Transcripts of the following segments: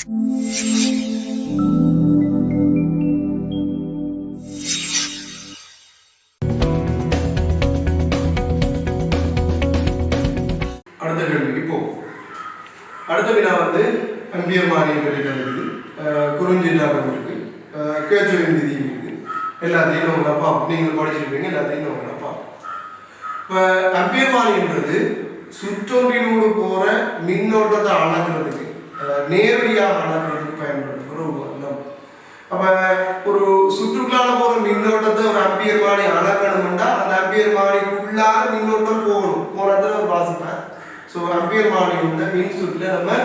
அடுத்த கேள்வி இப்போ அடுத்த வினா அம்பியர் மானியம் இருக்குது, குறிஞ்சீட்டாகம் இருக்கு, கேச்சுவின் விதி இருக்கு, எல்லாத்தையும் நம்ம பார்ப்போம். நீங்கள் படிச்சிருப்பீங்க, எல்லாத்தையும் நம்ம பார்ப்போம். இப்போ அம்பியர் மானியன்றது சுற்றொன்றினோடு போற மின்னோட்டத்தை அளக்கிறதுக்கு, நேரடியாக அளக்கிறதுக்கு பயன்படுத்துகிற ஒரு வர்ணம். அப்ப ஒரு சுற்றுக்குள்ளால போற மின்னோட்டத்தை ஒரு அம்பியர் மானி அளக்கணும்னா அந்த அம்பியர் மானிக்குள்ளார மின்னோட்டம் போகணும், போறதுல ஒரு வாசிப்பேன். ஸோ அம்பியர் மானி மின் சுற்றுல நம்ம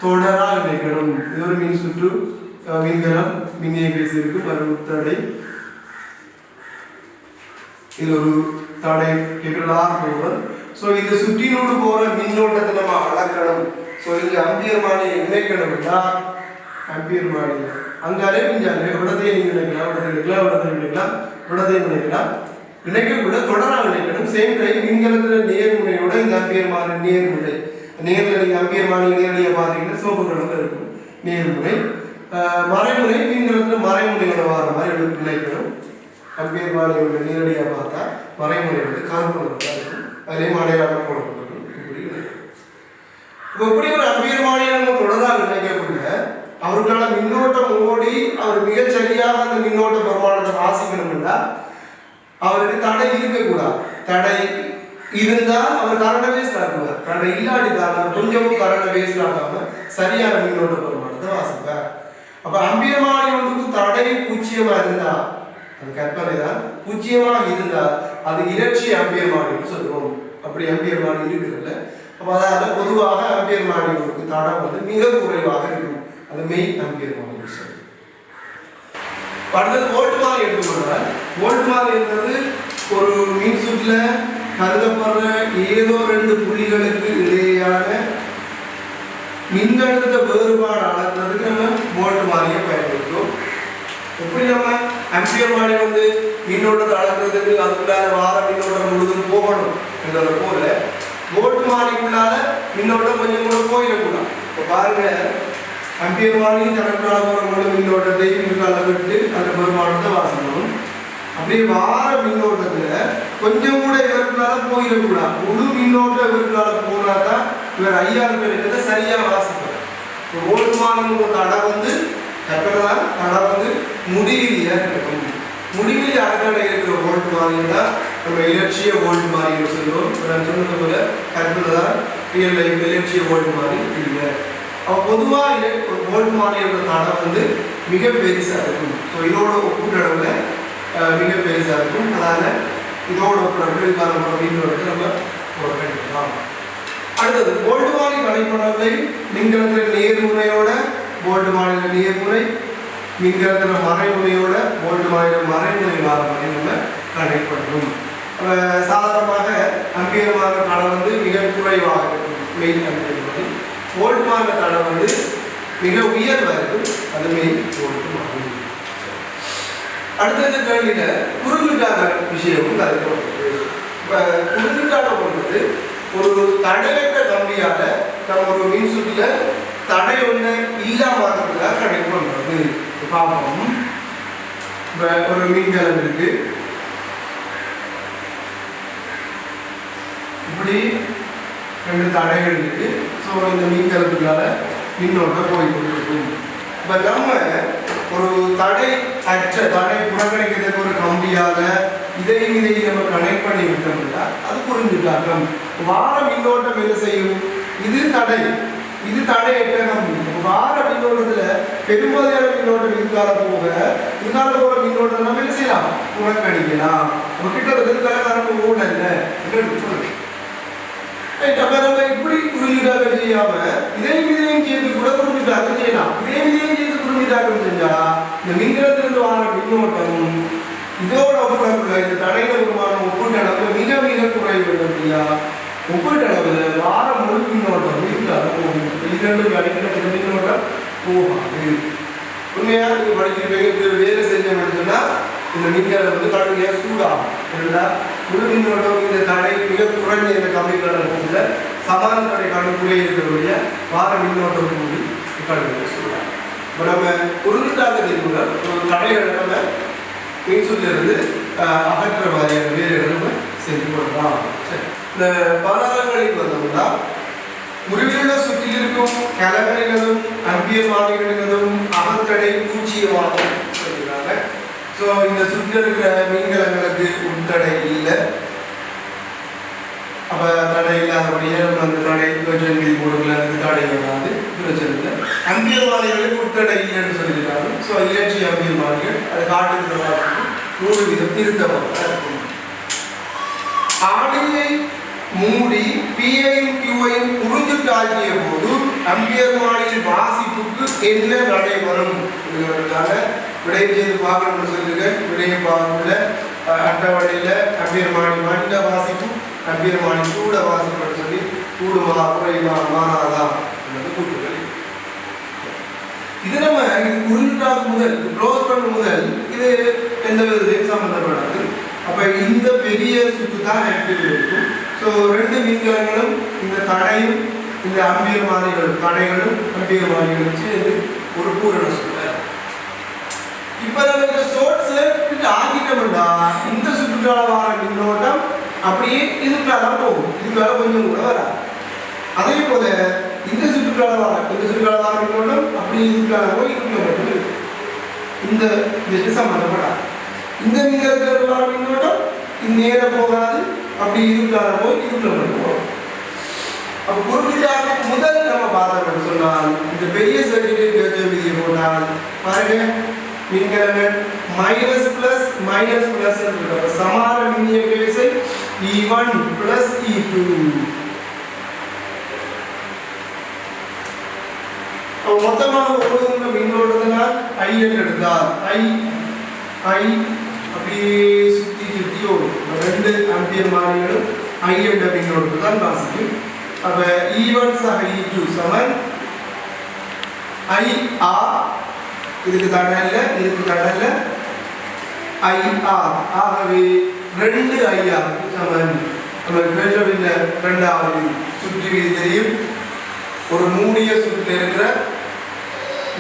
தொடரா இணைக்கணும். இது ஒரு மின் சுற்று, மின்கலம், மின்னியக்கேசி இருக்கு, மறுத்தடை, இது ஒரு தடை கேட்கலாம் போகிறோம். ஸோ இந்த சுற்றினோடு போற மின்னோட்டத்தை நம்ம அளக்கணும். ஸோ இங்க அம்பியர் மானி இணைக்கணும்னா அம்பியர் மானி அங்காலே மிஞ்சாலே விடத்தையும் நீங்க இணைக்கலாம், விடத்தையும் இணைக்கலாம், இணைக்கக்கூட தொடராக இணைக்கணும். சேம் டைம் மின்கலத்துல நேர்முனையோட இந்த அம்பியர் மானி நேர்முனை, நேரில் நீங்க அம்பியர் மானி நேரடியாக பார்த்தீங்கன்னா சிவப்பு கலந்து இருக்கும் நேர்முனை. மறைமுனை மின்கலத்துல மறைமுனையோட வர மாதிரி இணைக்கணும். அம்பியர் மானியோட நேரடியாக பார்த்தா மறைமுறை கருப்பு கலந்தா இருக்கும், அதுலேயும் அடையாளம் போடப்பட்டிருக்கும். இப்படி இணைக்கணும். இப்போ எப்படி ஒரு அம்பியர் மானியை நம்ம தொடராக இணைக்கக்கூடிய அவர்களால் மின்னோட்டம் ஓடி அவர் மிகச்சரியாக அந்த மின்னோட்ட பிரமாணத்தை வாசிக்கணும்னா அவருக்கு தடை இருக்கக்கூடாது. தடை இருந்தால் அவர் கரண்டை வேஸ்ட் ஆக்குவார், தடை இல்லாடிதான் அவர் கொஞ்சமும் கரண்டை வேஸ்ட் ஆகாம சரியான மின்னோட்ட பிரமாணத்தை வாசிப்பார். அப்ப அம்பியர் மானியத்துக்கு தடை பூச்சியமா இருந்தா, அது கற்பனை தான், பூச்சியமாக இருந்தால் அது இலட்சிய அம்பியர் மானியம் சொல்லுவோம். அப்படி அம்பியர் மானி இருக்குதுல்ல, அப்ப அதாவது பொதுவாக அம்பியர் மானியத்துக்கு தடை மிக குறைவாக இருக்கும், அது மெய் அம்பியர் மானியம் சொல்லு. அடுத்தது வோல்ட் மானி எடுத்துக்கொண்டால், வோல்ட் மானி என்பது ஒரு மின் சுற்றுல கருதப்படுற ஏதோ ரெண்டு புள்ளிகளுக்கு இடையேயான மின்னழுத்த வேறுபாடு அளக்கிறதுக்கு நம்ம வோல்ட் மானியை பயன்படுத்தும். எப்படி நம்ம அம்பியர் மானி மின்னோட்டத்தை அளக்கிறதுக்கு அதுக்குள்ளால வார மின்னோட்டம் முழுதும் போகணும் என்றது போல வோல்ட் மானிக்குள்ளால மின்னோட்டம் கொஞ்சம் கூட போயிடக்கூடாது. இப்போ பாருங்க, அம்பியர் மானி தனக்குள்ளால போற முழு மின்னோட்டத்தை மின்கால விட்டு அந்த பெருமானத்தை வாசிக்கணும். அப்படியே வார மின்னோட்டத்துல கொஞ்சம் கூட இவருக்குள்ளால போயிடக்கூடாது. முழு மின்னோட்டம் இவருக்குள்ளால போனாதான் இவர் 5000 பேருக்கு சரியா வாசிப்பார். வோல்ட் மானியோட தடை கட்டதான் தடை முடிவிலியா இருக்கணும். முடிவிலி அடக்கடை இருக்கிற வோல்ட் மானியா நம்ம இலட்சிய வோல்ட் மானியம் சொல்லுவோம். நான் சொன்னது போல கற்பதான் ரியல் லைஃப் இலட்சிய வோல்ட் மானி இல்லை. அவ பொதுவாக வோல்ட் மானியோட தடை மிக பெருசா இருக்கும். ஸோ இதோட ஒப்புகளவுல மிக பெருசா இருக்கும். அதனால இதோட ஒப்புகளவுக்கான மின்னோட்டத்தை நம்ம கணிக்கலாம். அடுத்தது வோல்ட் மானி கணிப்படத்தை மின்கலத்தின் நேர்முனையோட வோல்ட் மானிய நேர்முனை, மின்கலத்தின் மறைமுனையோட வோல்ட் மானிய மறைமுனை மாறி நம்ம கணிப்படும். சாதாரணமாக அம்பியர் மாற தடை மிக குறைவாக இருக்கும். மெயின் அம்பியர் மாறி வோல்ட் மாற தடை மிக உயர்வாக இருக்கும். அது மெயின் வோல்ட் மாறி. அடுத்த கேள்வியில குறுங்குக்கான விஷயமும் கருதப்பட்டது. இப்போ குறுங்குக்கான ஒரு தடையற்ற கம்பியால நம்ம ஒரு மின் சுற்றில தடை ஒன்று இல்லாம கனெக்ட் பண்றது பார்ப்போம். இப்போ ஒரு மின்கலம் இருக்கு, இப்படி ரெண்டு தடைகள் இருக்கு. ஸோ இந்த மின்கலத்துக்கால மின்னோட்டம் போய் கொண்டிருக்கும். இப்போ நம்ம ஒரு தடை அற்ற தடை புறக்கணிக்கிறதுக்கு ஒரு கம்பியாக இதையும் நம்ம கனெக்ட் பண்ணி விட்டோம்னா அது புரிஞ்சுட்டாங்க. வார மின்னோட்டம் என்ன செய்யும்? இது தடை, இது தடையற்ற கம்பி. வார மின்னோட்டத்துல பெரும்பாலான மின்னோட்டம் இதுக்கால போக இதுக்கால போற மின்னோட்டம் நம்ம என்ன செய்யலாம்? புறக்கணிக்கலாம். கிட்ட கரண்ட் ஓடல இப்படி புரிஞ்சுட்டாக்க செய்யாம இதையும் சேர்த்து கூட புரிஞ்சுட்டாக்க செய்யலாம். இதையும் சேர்த்து புரிஞ்சுட்டாக்க செஞ்சா இந்த மின்கலத்திலிருந்து வார மின்னோட்டம் இதோட ஒப்புள்ள இந்த தடைகள் உருவான ஒப்பீட்டளவு மிக மிக குறைவு இல்லையா? ஒப்பீட்டளவில் வார முழு மின்னோட்டம் இரண்டு அடிக்கிற மின்னோட்டம் போகாது. உண்மையாக நீங்க படிச்சிருப்பீங்க, வேலை செஞ்சோம்னா இந்த மின்கலம் கடுமையாக சூடாகும். முழு மின்னோட்டம் இந்த தடை மிக குறைந்த இந்த கம்பிகள சமான தடை கடுமையாக இருக்கிறவங்க வார மின்னோட்டம் கூடி சொல்றாங்க. இப்போ நம்ம உருண்டாக தீர்வுகள் தடைகளை நம்ம மின்சுற்றிலிருந்து அகற்ற மாதிரியான வேலைகளை நம்ம செஞ்சு கொள்ளலாம். சரி, இந்த பாதாளங்களில் வந்தோம்னா முடிவுள்ள சுற்றில் இருக்கும் கலங்களிலும் அம்பியல் மாறிகளிலும் அகத்தடை பூச்சியமாக சொல்லிடுறாங்க. ஸோ இந்த சுற்றில் இருக்கிற மீன்கலங்களுக்கு உள்தடை இல்லை. அப்போ தடை இல்லாதபடியே நம்ம அந்த தடை மீதி போடுங்கள அந்த தடை இல்லாது பிரச்சனை. அம்பியல் மாறிகளுக்கு உள்தடை இல்லைன்னு சொல்லியிருக்காங்க. ஸோ இயற்கை அம்பியல் மாறிகள் அது காட்டுகிற 100% திருத்தமாக இருக்கும். ஆடியை மூடி பிஐயும் கியூவையும் புரிஞ்சுட்டு ஆகிய போது அம்பியர் மாடியின் வாசிப்புக்கு என்ன நடைபெறும் விடை செய்து பார்க்கணும்னு சொல்லுங்க. விடையை பார்க்கல அட்டவணையில அம்பியர் மாடி மண்ட வாசிப்பு அம்பியர் மாடி கூட வாசிப்புன்னு சொல்லி கூடுமா குறையுமா மாறாதா கூட்டுகள். இது நம்ம புரிஞ்சுட்டாக்கு முதல் க்ளோஸ் பண்ண முதல் இது எந்த விதத்தையும் சம்பந்தப்படாது. அப்ப இந்த பெரிய சுற்று தான் ஆக்டிவ் இருக்கும். ஸோ ரெண்டு மீன்களும் இந்த தடையும் இந்த அம்பியர் மாதிரிகளும் தடைகளும் அம்பியர் மாதிரிகளும் சேர்ந்து ஒரு பூரண சுற்று. இப்ப நம்ம இந்த சோர்ஸ் ஆகிட்டோம்னா இந்த சுற்றுலா வார மின்னோட்டம் அப்படியே இதுக்குள்ளதான் போகும். இதுக்குள்ள கொஞ்சம் கூட வராது. அதே போல இந்த சுற்றுலா வார மின்னோட்டம் அப்படியே இதுக்குள்ள போய் இதுக்குள்ள மட்டும் இந்த இதுக்கு சம்பந்தப்படாது. இந்த மீன்களுக்கு வர மின்னோட்டம் நேர போகாது. அப்படி இதுக்குள்ள போய் இதுக்குள்ள மட்டும் போகும். அப்ப குறிப்பிட்ட முதல் நம்ம பார்த்தோம்னு சொன்னால் இந்த பெரிய சர்டிபிகேட் விதியை போனால் பாருங்க மின்கலங்கள் மைனஸ் பிளஸ் மைனஸ் பிளஸ் சமான மின்னியக்க விசை E1 பிளஸ் E2. மொத்தமாக ஒவ்வொரு மின்னோட்டத்தினால் I எடுத்தால் I அப்படியே சுத்தி சுத்தி ஓடும். ரெண்டு ஆம்பியர் மாறிகளும் I என்ற மின்னோட்டத்தை தான் வாசிக்கும். அப்ப E1 சக E2 சமன் IR. இதுக்கு தடை இல்லை IR. ஆகவே 2 IR சமன் நம்ம கேட்டவில்லை. இரண்டாவது சுற்றி விதி தெரியும். ஒரு மூடிய சுற்றில் இருக்கிற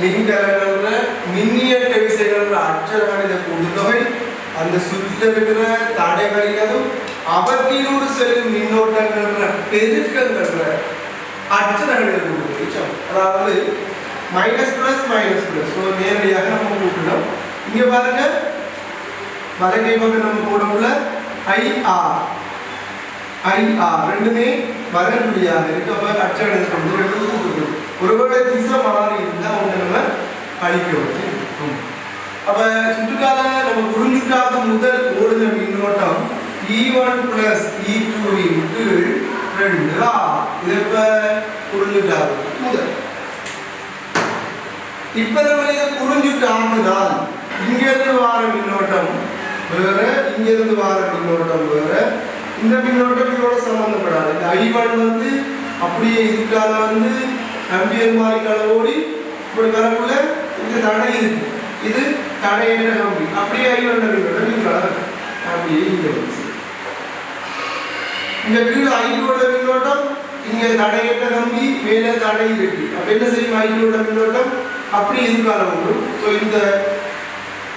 மின்கலங்கள மின்னியக்க விசைகள அச்சகணித கூட்டுத்தொகை அந்த சுற்றில் இருக்கிற தடைகளிலும் அவற்றினோடு செல்லும் மின்னோட்டங்கள பெருக்கங்கள அச்சகணித கூட்டுத்தொகை. அதாவது minus plus minus plus. So நேரடியாக நம்ம கூட்டணும். இங்க பாருங்க வலங்கை பக்கம் நம்ம போடவுள்ள IR ரெண்டுமே வரக்கூடியாக இருக்க அச்சகணித கொண்டு ரெண்டு கூட்டணும். ஒருவேளை திசை மாறி இருந்தால் அவங்க நம்ம அழிக்க. அப்ப சுற்றுக்கால நம்ம புரிஞ்சுக்காத முதல் ஓடுத மின்னோட்டம் E1 பிளஸ் E2 இன் கீழ் 2 இதை இப்ப புரிஞ்சுக்காத முதல். இப்ப நம்ம இதை புரிஞ்சுட்டாங்கனால் இங்கிருந்து வார மின்னோட்டம் வேற இங்கிருந்து வார மின்னோட்டம் வேற. இந்த மின்னோட்டம் இதோட சம்பந்தப்படாது. இந்த I1 வந்து அப்படியே இதுக்கால வந்து ஆம்பியர் மாறிக்கால ஓடி இப்படி வரக்குள்ள இந்த தடை இருக்கு. இது தடையற்ற கம்பி அப்படியே I1 மின்னோட்டம் இதுக்கால அப்படியே இங்க வந்து இந்த கீழே I2 மின்னோட்டம் இங்க தடையற்ற கம்பி மேலே தடை இருக்கு. அப்ப என்ன செய்யும் I2 மின்னோட்டம் அப்படி இதுக்கால வரும். ஸோ இந்த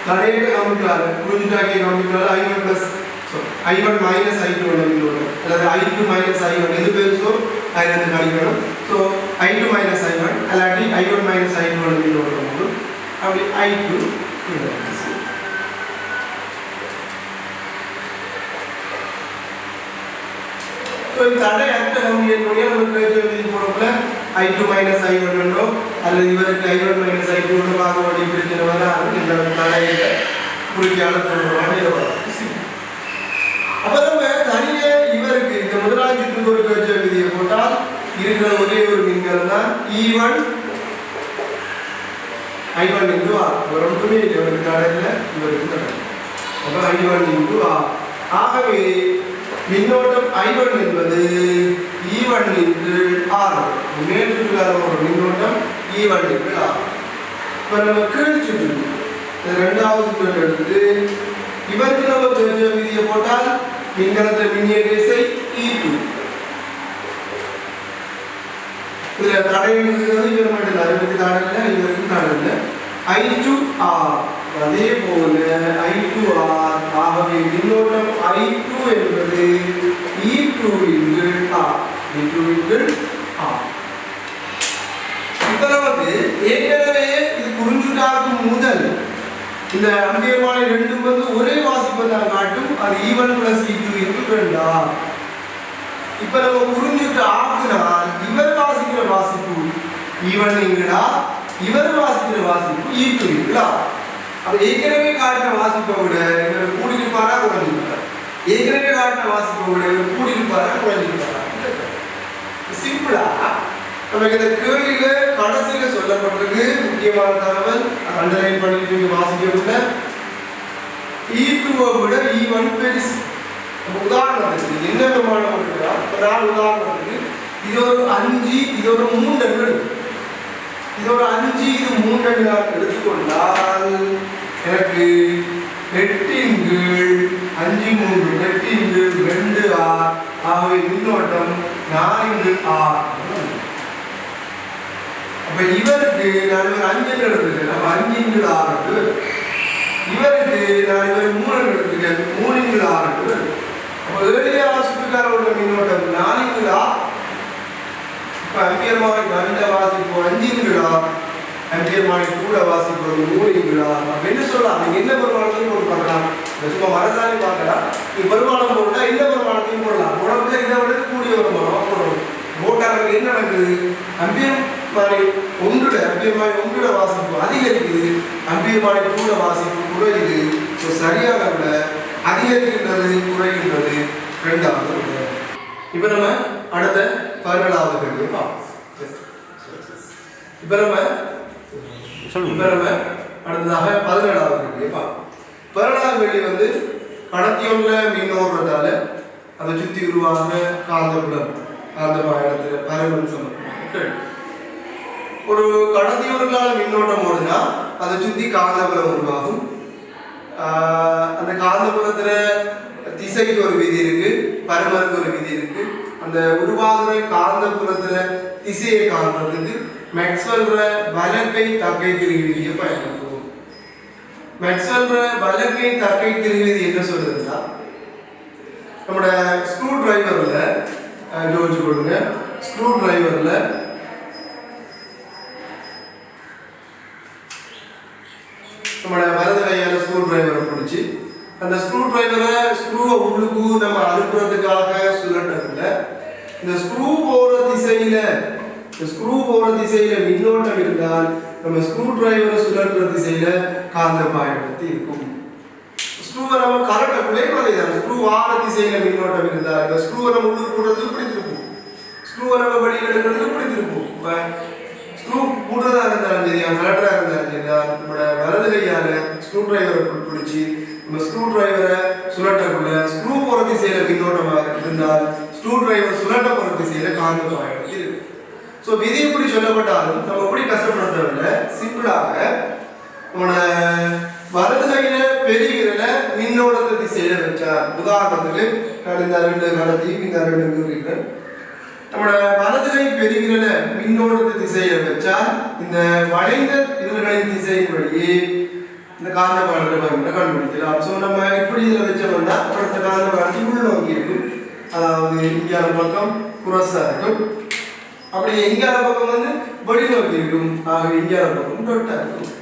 தடையற்ற கம்பிக்கால புரிஞ்சுட்டாக்கிய கம்பிக்கால I1 மைனஸ் I2 மின்னோட்டம் அல்லது I2 மைனஸ் I1 எது பெருசோ அதை கழிக்கணும். ஸோ I2 மைனஸ் I1 அல்லாட்டி I1 மைனஸ் I2 மின்னோட்டம் வரும். அப்படி I2 தடை அற்ற கம்பியினுடைய போடக்குள்ள I2 மைனஸ் I1 என்றோ அல்லது இவருக்கு I1 மைனஸ் I2 பார்க்க வேண்டிய பிரச்சனை வராது. இந்த தடையை குறிக்கால சொல்றோம். அப்புறம் தனியே இவருக்கு இந்த முதலாவது சுற்றுக்கு ஒரு பேச்சு விதியை போட்டால் இருக்கிற ஒரே ஒரு மின்கலம் தான் E1 I1 இன்டு R. ஒன்றுமே இல்லை. இவருக்கு தடை இல்லை, இவருக்கு தடை. அப்போ I1 இன்டு R. ஆகவே மின்னோட்டம் I1 என்பது E1 இன்டு R. மேல் சுற்றுக்கான ஒரு மின்னோட்டம் E1 இன்டு R. இப்போ நம்ம கீழ் சுற்று இரண்டாவது சுற்று எடுத்து இவருக்கு நம்ம பேச்சு விதியை போட்டால் மின்கலத்தில் மின்னியக்க விசை E2. இதுல தடை இருக்கிறது இவர் மட்டும் இவருக்கு தடை I2R. அதே போல I2R. ஆகவே மின்னோட்டம் I2 என்பது E2 into R. E2 into R. இப்ப நமக்கு ஏற்கனவே இது புரிஞ்சுட்டாக்கும் முதல் இந்த அம்பியமான ரெண்டும் வந்து ஒரே வாசிப்பை தான் காட்டும். அது E1 plus E2 into 2R. இப்ப நம்ம புரிஞ்சுட்டு ஆக்குனால் இவர் வாசிக்கிற வாசிப்பு E1 இங்கடா, இவர் வாசிக்கிற வாசிப்பு E2 இங்கடா. அப்ப ஏற்கனவே காட்டின வாசிப்பை விட இவர் கூடியிருப்பாரா குறைஞ்சிருப்பாரா? ஏற்கனவே காட்டின வாசிப்பை விட இவர் கூடியிருப்பாரா குறைஞ்சிருப்பாரா? சிம்பிளா நமக்கு இந்த கேள்வியில கடைசியில சொல்லப்பட்டிருக்கு முக்கியமான தகவல் அண்டர்லைன் பண்ணிட்டு வாசிக்கவில்லை. E2 விட E1 பெருசு. உதாரணத்துக்கு என்ன பிரமாணம் இருக்குதா? உதாரணத்துக்கு இது ஒரு 5, இது ஒரு 3 எண்கள். இது ஒரு 5, இது 3 எண்களாக எடுத்துக்கொண்டால் எனக்கு 8 5 3 8 2R. ஆகவே மின்னோட்டம் 4R. அப்ப இவருக்கு நான் 5 எடுத்துக்கிறேன். அப்ப 5 இவருக்கு நான் 3 எடுத்துக்கிறேன். 3 அப்ப ஏழியா சுற்றுக்காரோட மின்னோட்டம் 4R. இப்ப அம்பியர் மாறி நல்ல வாசிப்பு 5R. அம்பியர் மாறி கூட வாசிப்பு 3R. அப்ப என்ன சொல்லலாம்? நீங்க என்ன பெருமானத்தையும் போட்டு பார்க்கலாம். சும்மா மரத்தாலே பார்க்கலாம். நீ பெருமானம் போட்டா இந்த பெருமானத்தையும் போடலாம். உடம்புல இதை விட கூடிய வருமானம் போடணும். போட்டாங்க என்ன நடக்குது? அம்பியர் மாறி ஒன்றுட வாசிப்பு அதிகரிக்குது. அம்பியர் மாறி கூட வாசிப்பு குறையுது. ஸோ சரியாக விட அதிகரிக்கின்றது குறைகின்றது. ரெண்டாவது. இப்ப நம்ம அடுத்த 17வது கேள்வி பார்ப்போம். இப்ப நம்ம அடுத்ததாக 17வது கேள்வி பார்ப்போம். 17வது கேள்வி வந்து கடத்தியுள்ள மின்னோட்டத்தால அதை சுத்தி உருவாக காந்தப்புலம் காந்த பயணத்துல பரவல் சம்பந்தம். ஒரு கடத்தியுள்ளால மின்னோட்டம் ஓடுனா அதை சுத்தி காந்தப்புலம் உருவாகும். அந்த காந்தப்புலத்துல திசைக்கு ஒரு விதி இருக்கு, பரமருக்கு ஒரு விதி இருக்கு. அந்த உருவாகிற காந்தப்புலத்துல திசையை காண்றதுக்கு மேக்ஸ்வெல் வலக்கை தக்கை திருவிதியை பயன்படுத்துவோம். மேக்ஸ்வெல் வலக்கை தக்கை திருவிதி என்ன சொல்றதுன்னா, நம்மளோட ஸ்க்ரூ டிரைவர்ல ஜோதிச்சு கொடுங்க. ஸ்க்ரூ டிரைவர்ல நம்மளோட வலது கையால ஸ்க்ரூ டிரைவரை பிடிச்சி அந்த ஸ்க்ரூ டிரைவரை ஸ்க்ரூவை உள்ளுக்கு நம்ம அனுப்புறதுக்காக சுழற்றதுல இந்த ஸ்க்ரூ போற திசையில மின்னோட்டம் இருந்தால் நம்ம ஸ்க்ரூ டிரைவரை சுழற்ற திசையில காந்த பாயப்படுத்தி இருக்கும். ஸ்க்ரூவை நம்ம கரெக்டாக அதேதான். ஸ்க்ரூ வார திசையில மின்னோட்டம் இருந்தால் இந்த ஸ்க்ரூவை நம்ம உள்ளுக்கு போடுறதுக்கு பிடித்திருக்கும், ஸ்க்ரூவை நம்ம வெளியில் எடுக்கிறதுக்கு பிடித்திருக்கும். ஸ்க்ரூ கூடுதலா இருந்தாலும் சரி, கலெக்டரா இருந்தாலும் சரி, நம்மளோட வலது கையால ஸ்க்ரூ டிரைவரை பிடிச்சி நம்ம ஸ்க்ரூ டிரைவரை சுழற்றக்குள்ள ஸ்க்ரூ போற திசையில மின்னோட்டமாக இருந்தால் ஸ்க்ரூ டிரைவர் சுழற்ற போற திசையில காந்த பாயப்படுத்தி இருக்கு. ஸோ விதி எப்படி சொல்லப்பட்டாலும் நம்ம எப்படி கஷ்டப்படுறதில்ல, சிம்பிளாக நம்மளோட வலது கையில பெரிய விரல மின்னோட்டத்தை திசையில வச்சார். உதாரணத்துக்கு நான் இந்த 2 கடத்தி இந்த 2 குறிக்கிறேன். நம்மளோட வலது கை பெரிய விரல மின்னோட்டத்தை திசையில வச்சால் இந்த வளைந்த விரல்களின் திசையின் வழியே இந்த காந்த பாயத்தை கண்டுபிடிக்கலாம். ஸோ நம்ம இப்படி இதில் வச்சோம்னா அடுத்த காந்த பாயத்தை உள்நோக்கி இருக்கும். அதாவது இந்தியால பக்கம் குரஸா இருக்கும், அப்படி இந்தியால பக்கம் வந்து வெளிநோக்கி இருக்கும். ஆக இந்தியால பக்கம் டொட்டா இருக்கும்.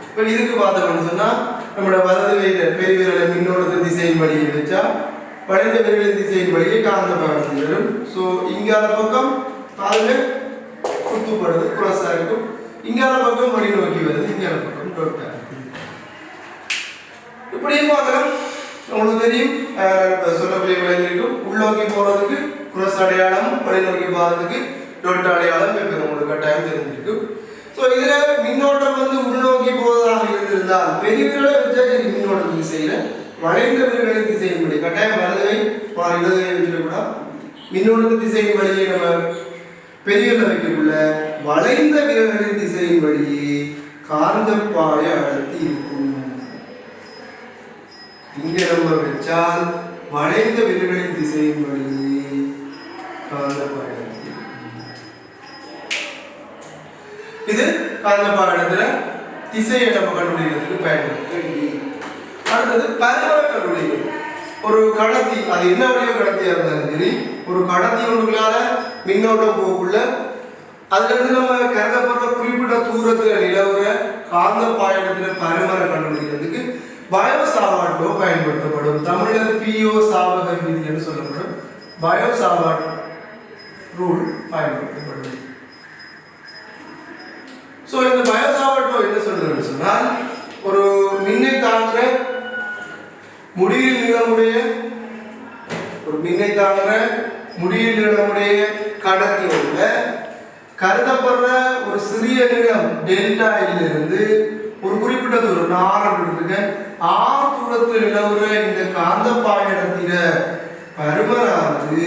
இப்போ இதுக்கு பார்த்தோம்னு சொன்னா நம்மளோட வலது கையில பெரிய விரலை மின்னோட்டத்தின் திசையின் வழியை வச்சா வளைந்த விரலின் திசையின் வழியே காந்த பாயம் வரும். ஸோ இங்கால பக்கம் பாருங்க குத்துப்படுது, குரஸா இருக்கும். இங்கால பக்கம் வழி நோக்கி வருது, இங்கால பக்கம் டொட்டா இருக்கும். இப்படியும் பார்க்கலாம். உங்களுக்கு தெரியும் சொல்லக்கூடிய விளைஞ்சிருக்கும். உள்நோக்கி போறதுக்கு குரஸ் அடையாளம், வழி நோக்கி போறதுக்கு டொட்டா அடையாளம் உங்களுக்கு கட்டாயம் தெரிஞ்சிருக்கும். ஸோ இதுல மின்னோட்டம் வந்து உள்நோக்கி போவதாக இருந்திருந்தால் பெரிய விரலை வச்சா மின்னோட்டம் திசையில வளைந்த விரல்களின் திசையின்படி கட்டாயம் வலதுகை இடதுகை வச்சுக்கூடா மின்னோட்டத்தின் திசையின் வழியே நம்ம பெரிய வைக்கக்குள்ள வளைந்த விரல்களின் திசையின் வழியே காந்த பாய அடர்த்தி இருக்கும். இங்க நம்ம வச்சால் வளைந்த விரல்களின் திசையின் வழியே காந்த பாய அடர்த்தி. இது காந்த பாடத்துல திசையை நம்ம கண்டுபிடிக்கிறதுக்கு பயன்படுத்தி. அடுத்தது பரவர கண்டுபிடிக்கிறது. ஒரு கடத்தி, அது என்ன வழியோ கடத்தியா இருந்தாலும் சரி, ஒரு கடத்தி ஒன்றுகளால மின்னோட்டம் போக்குள்ள அதுல இருந்து நம்ம கருதப்படுற குறிப்பிட்ட தூரத்துல நிலவுற காந்த பாயத்துல பரவர கண்டுபிடிக்கிறதுக்கு பயோ சாவாட் லோ பயன்படுத்தப்படும். தமிழ்ல பிஓ சாவகர் விதி என்று சொல்லப்படும் பயோ சாவாட் ரூல் பயன்படுத்தப்படும். சோ இந்த பயோ சாவாட் லோ என்ன சொல்றதுன்னு சொன்னால், ஒரு மின்னை தாங்குற முடியில் நீளமுடைய கடத்தியோட கருதப்படுற ஒரு சிறிய நீளம் டெல்டாயிலிருந்து ஒரு குறிப்பிட்ட தூரம் ஆர் தூரத்தில் நிலவுற இந்த காந்த பாயத்தில பருமனானது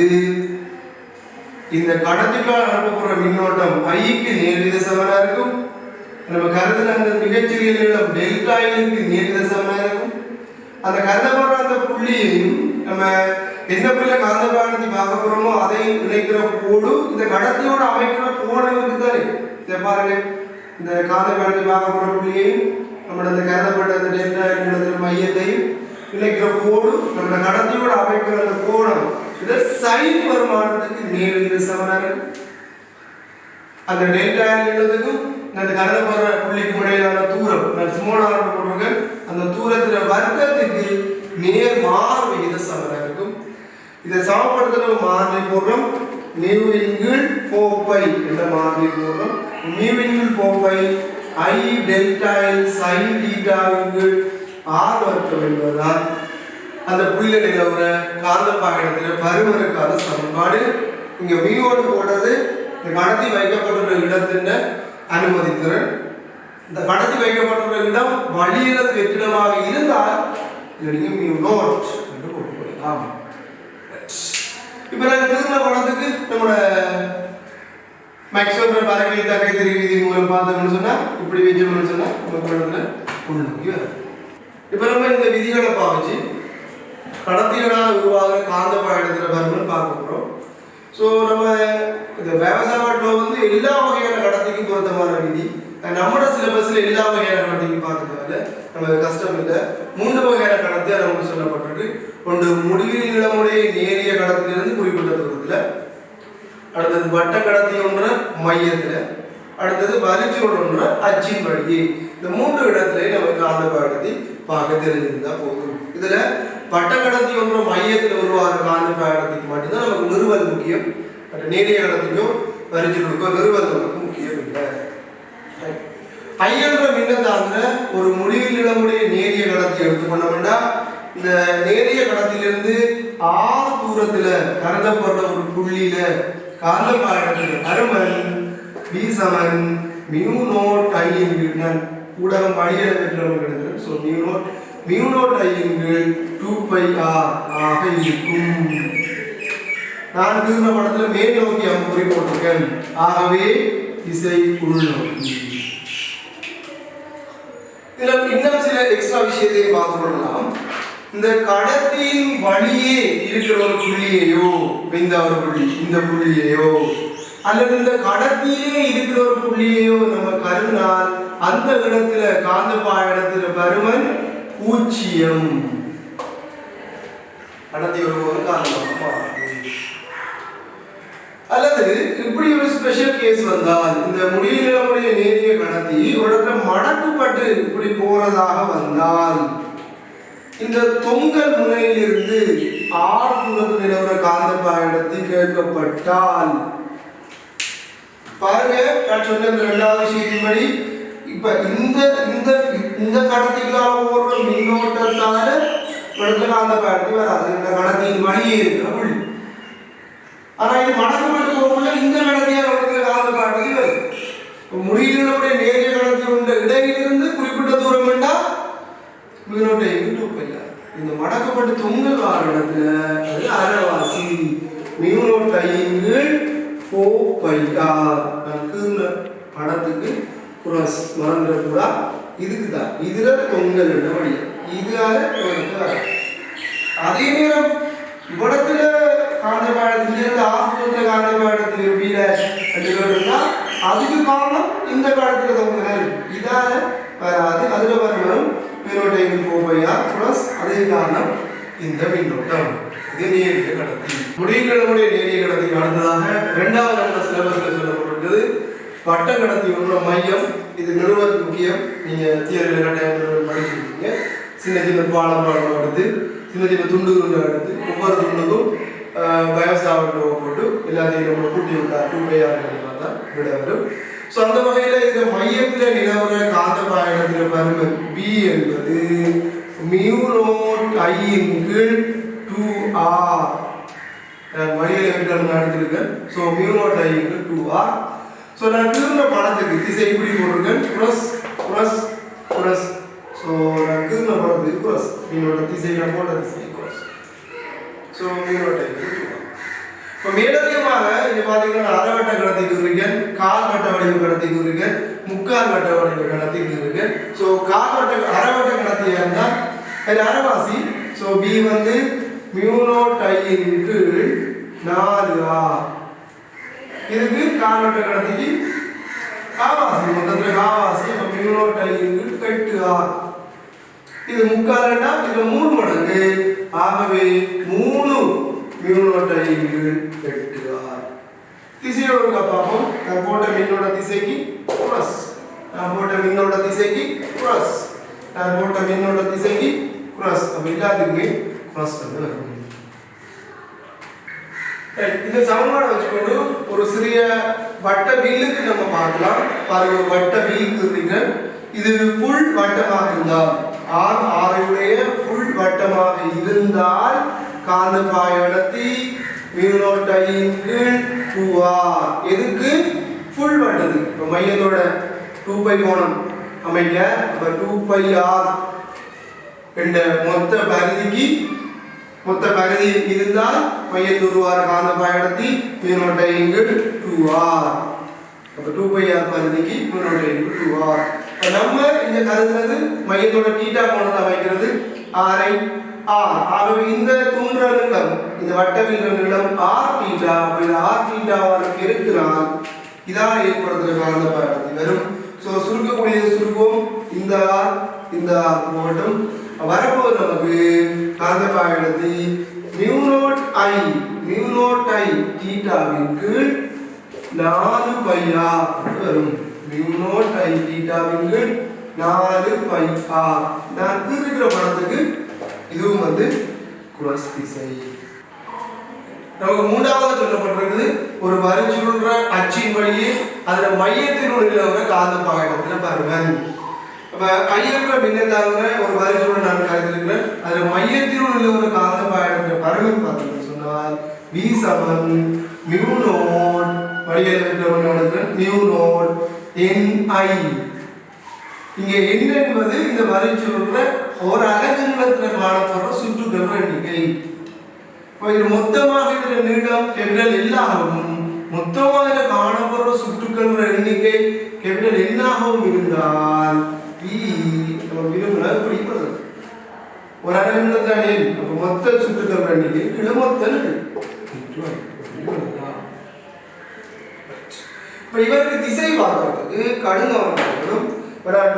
இந்த கடத்திக்கால் அனுப்பப்படுற மின்னோட்டம் ஐக்கு நேர்வித சமனா இருக்கும். நம்ம கருதுன அந்த மிகச்சிறிய நீளம் டெல்டாயிலுக்கு நேர்வித சமனா இருக்கும். அந்த கருதப்படுற அந்த புள்ளியையும் நம்ம என்ன புள்ளியில காந்த பாயத்தை பார்க்க போறோமோ அதை இணைக்கிற கோடு இந்த கடத்தியோட அமைக்கிற கோணம் இருக்குதானே. இதை பாருங்க, இந்த காந்த பாயத்தை பார்க்க போற புள்ளியையும் நம்மளோட அந்த கருதப்பட்ட அந்த டெல்டாயின் மையத்தையும் இணைக்கிற கோடு நம்ம கடத்தியோட அமைக்கிற அந்த கோணம் இதை சைன் வருமானத்துக்கு நேர்விகித சமனா இருக்கு. அந்த டெல்டாயின் நீளத்துக்கும் அந்த கருதப்படுற புள்ளிக்கும் இடையிலான தூரம் நான் ஸ்மால் ஆர் போட்டிருக்கேன். அந்த தூரத்துல வர்க்கத்துக்கு நேர் மாறு விகித சமனா இருக்கும். இதை சமப்படுத்துற மாறிலி போடுறோம். மியூ இன்கீழ் 4π என்ற மாறிலி போடுறோம். மியூ இன்கீழ் 4π I டெல்டா இன் sin θ இன்கீழ் r வர்க்கம் என்பதால் அந்த புள்ளியில நிலவுற காந்த பாயத்துல பருமனுக்கான சமன்பாடு. இங்க மியூவோடு போடுறது இந்த கடத்தி வைக்கப்பட்டுள்ள இடத்தின் அனுமதித்திறன். இந்த கடத்தி வைக்கப்பட்டுள்ள இடம் வழியிறது வெற்றிடமாக இருந்தால் நீங்க மியூ நோட் என்று போட்டுக்கொள்ளலாம். இப்ப நான் திரும்ப படத்துக்கு நம்மளோட மேக்ஸ்வெல் பரவலின் தகை விதி மூலம் பார்த்தோம்னு சொன்னா இப்படி வச்சோம்னு சொன்னா நம்ம படத்துல உள்நோக்கி வரும். இப்ப நம்ம இந்த விதிகளை பாவிச்சு கடத்திகளால் உருவாகிற காந்த பாயத்துல பருமன் பார்க்க போறோம். ஸோ நம்ம இந்த விவசாய வந்து எல்லா வகையான கடத்திக்கும் பொருத்தமான விதி. நம்மளோட சிலபஸ்ல எல்லா வகையான கடத்திக்கும் பார்க்கறதால நமக்கு கஷ்டம் இல்லை. 3 வகையான கடத்தியா நமக்கு சொல்லப்பட்டிருக்கு. ஒன்று முடிவில் நீளமுடைய நேரிய கடத்திலிருந்து குறிப்பிட்ட தூரத்துல, அடுத்தது வட்ட கடத்தி ஒன்று மையத்துல, அடுத்தது வலிச்சு ஒன்று அச்சின் வழியே. இந்த 3 இடத்துலயும் நமக்கு காந்த பாயத்தை பார்க்க தெரிஞ்சிருந்தா போதும். இதுல வட்ட கடத்தி ஒன்று மையத்தில் உருவாகிற காந்த பாயத்துக்கு மட்டும்தான் நமக்கு நிறுவல் முக்கியம். நேரிய கடத்திக்கும் வரிச்சுகளுக்கும் நிறுவல் நமக்கு முக்கியம் இல்லை. ஐயன்ற மின்னதாங்க ஒரு முடிவில் இடமுடைய நேரிய கடத்தி எடுத்துக்கொண்டோம்னா, இந்த நேரிய கடத்திலிருந்து ஆறு தூரத்துல கருதப்படுற ஒரு புள்ளியில காந்த பாயத்துல பருமன் b சமன் மியூ நோட் I இன்டு ஊடகம் வழியில பெற்றவங்க எடுத்து so mu naught I into 2πr ஆக இருக்கும். நான் திரும்ப படத்துல மேல் நோக்கி அம்புரி போட்டிருக்கேன். ஆகவே திசை உள்நோக்கி. இதுல இன்னும் சில எக்ஸ்ட்ரா விஷயத்தை பார்த்துக்கொள்ளலாம். இந்த கடத்தியின் வழியே இருக்கிற ஒரு புள்ளியையோ இந்த புள்ளியையோ அல்லது இந்த கடத்தியே இருக்கிற ஒரு புள்ளியையோ நம்ம கருதினால் அந்த இடத்துல காந்த பாயத்துல பருமன் 0. கடத்தி ஒரு காந்தமாக அல்லது இப்படி ஒரு ஸ்பெஷல் கேஸ் வந்தால் இந்த முடியிலுடைய நேரிய கடத்தி ஒரு மடக்குப்பட்டு இப்படி போறதாக வந்தால் இந்த தொங்கல் முனையிலிருந்து ஆறு தூரத்தில் நிலவுற காந்த பாயத்தை கேட்கப்பட்டால் பாருங்க, நான் சொன்ன இந்த 2வது விஷயத்தின்படி இப்ப இந்த கடத்திகளால் ஓடுற மின்னோட்டத்தால காந்த பாயத்தை வராது. இந்த கடத்தியின் வழியே இருக்கிற புள்ளி. ஆனா இது மடக்கப்பட்டு போகல இந்த கடத்தியா காந்த பாயத்தை வருது. முடியிலுடைய நேரிய கடத்தி உள்ள இடையிலிருந்து குறிப்பிட்ட தூரம் என்றால் மின்னோட்டை 2π. இந்த மடக்கப்பட்டு தொங்கல் வாரணத்துல அது அரைவாசி mu naught I into 4πr. படத்துக்கு குராஸ் மறந்துட கூட இதுக்கு தான் இதுல தொங்கல் என்ற வழி இதுல அதே நேரம் இவ்விடத்துல காந்த பாயத்திலிருந்து ஆர்வத்துல காந்த பாயத்தில் இருந்தா அதுக்கு காரணம் இந்த காலத்துல தொங்குதல் இதால வராது அதுல வரும் மின்னோட்டம் 4πr பிளஸ் அதுக்கு காரணம் இந்த மின்னோட்டம் இது நேரிய கடத்தி முடிவுகளுடைய நேரிய கடத்தி அடுத்ததாக இரண்டாவது நம்ம சிலபஸ்ல சொல்லப்பட்டிருக்கிறது வட்ட கடத்தியோட மையம் இது நிறுவல் முக்கியம் நீங்க தியரியில கட்டாயம் படிச்சிருக்கீங்க சின்ன சின்ன பாலம் எடுத்து சின்ன சின்ன துண்டுகள் எடுத்து ஒவ்வொரு துண்டுக்கும் பயோசாவட்டோ போட்டு எல்லாத்தையும் நம்ம கூட்டி விட்டா 2πr தான் விட வரும் ஸோ அந்த வகையில் இந்த மையத்தில் நிலவர காந்த பாயத்தில் பாருங்க பி என்பது μ0 I இன் கீழ் 2r வழியில் விட்டு நடத்திருக்கேன் ஸோ μ0 I இன் கீழ் 2r ஸோ நான் கீழ்ந்த படத்துக்கு திசை இப்படி போட்டிருக்கேன் ப்ளஸ் ப்ளஸ் ப்ளஸ் ஸோ நான் கீழ்ந்த படத்துக்கு ப்ளஸ் என்னோட திசை நான் போட்ட திசை ப்ளஸ் ஸோ μ0 I இன் கீழ் 2r இப்போ மேலதிகமாக இங்கே பார்த்தீங்கன்னா அரைவட்ட கடத்திக்கு இருக்கேன் கால் வட்ட வடிவ கடத்திக்கு இருக்கேன் முக்கால் வட்ட வடிவ கடத்திக்கு இருக்கேன் ஸோ அரைவட்ட கடத்தியாக இருந்தால் அது அரைவாசி ஸோ பி வந்து μ0 I இன் கீழ் 4r இதுக்கு கால் வட்ட கடத்திக்கு காவாசி மொத்தத்தில் காவாசி அப்போ μ0 I இன் கீழ் 8r இது முக்கால்னா இது 3 மடங்கு ஆகவே 3 μ0 I இன் கீழ் 8r திசையோட பார்ப்போம் நான் போட்ட மின்னோட திசைக்கு பிளஸ் நான் போட்ட மின்னோட திசைக்கு பிளஸ் நான் போட்ட மின்னோட திசைக்கு பிளஸ் அப்ப எல்லாத்துக்குமே பிளஸ் வந்து வரும் இந்த சமன்பாடை வச்சுக்கொண்டு ஒரு சிறிய வட்ட வீலுக்கு நம்ம பார்க்கலாம் பாருங்க வட்ட வீல் இருக்கீங்க இது ஃபுல் வட்டமாக இருந்தால் ஆரையுடைய ஃபுல் வட்டமாக இருந்தால் காந்த பாய அடர்த்தி μ0 I இன் கீழ் 2r எதுக்கு ஃபுல் வட்டது இப்போ மையத்தோட 2π கோணம் அமைக்க அப்ப 2πr என்ற மொத்த பரிதி இருந்தால் மையத்துருவார காந்த பாய அடர்த்தி μ0 I இன் கீழ் 2r அப்ப 2πr பரிதிக்கு μ0 I இன் கீழ் 2r நம்ம இந்த கருதுறது மையத்தோட θ கோணத்தை அமைக்கிறது r ஆகவே இந்த துன்ற நீளம் இந்த வட்டவில்ல நீளம் r θ அப்ப r θ வரை பெருக்கினால் இதான் ஏற்படுத்துற காந்த பாய அடர்த்தி வரும் சோ சுருக்கக்கூடிய சுருக்கம் இந்த r போகட்டும் வரப்போது நமக்கு காந்த பாய அடர்த்தி μ0 I θ வின் கீழ் 4πr வரும் μ0 I θ வின் கீழ் 4πr நான் இருக்கிற படத்துக்கு இதுவும் வந்து குரோஸ் திசை நமக்கு மூன்றாவது சொல்லப்பட்டிருக்குது ஒரு வரிச்சுருள்ற அச்சின் வழியே அதுல மையத்தில் உள்ள காந்த பாயத்துல பாருங்க அப்ப கையற்ற மின்னதாகிற ஒரு வரிச்சுருள் நான் கருதிருக்கிறேன் அதுல மையத்தில் உள்ள ஒரு காந்த பாயத்துல பாருங்க பார்த்தீங்கன்னு சொன்னால் V சமம் μ0 வழியில் இருக்கிற μ0 Ni இங்கே n என்பது இந்த வரிச்சுருள்ற ஒரு அலகு நீளத்தில் காணப்படுற சுற்றுகள் எண்ணிக்கை இது மொத்தமாக இதில் நீளம் கேபிடல் எல்லாகவும் மொத்தமாக காணப்படுற சுற்றுக்கள் எண்ணிக்கை கேபிடல் என்னாகவும் இருந்தால் நம்ம விரும்பினா பிடிப்பது ஒரு அலகு நீளத்தானே அப்போ மொத்த சுற்றுக்கள் எண்ணிக்கை இளமொத்த இப்போ இவருக்கு திசை பார்க்கறதுக்கு கடுங்காவணும்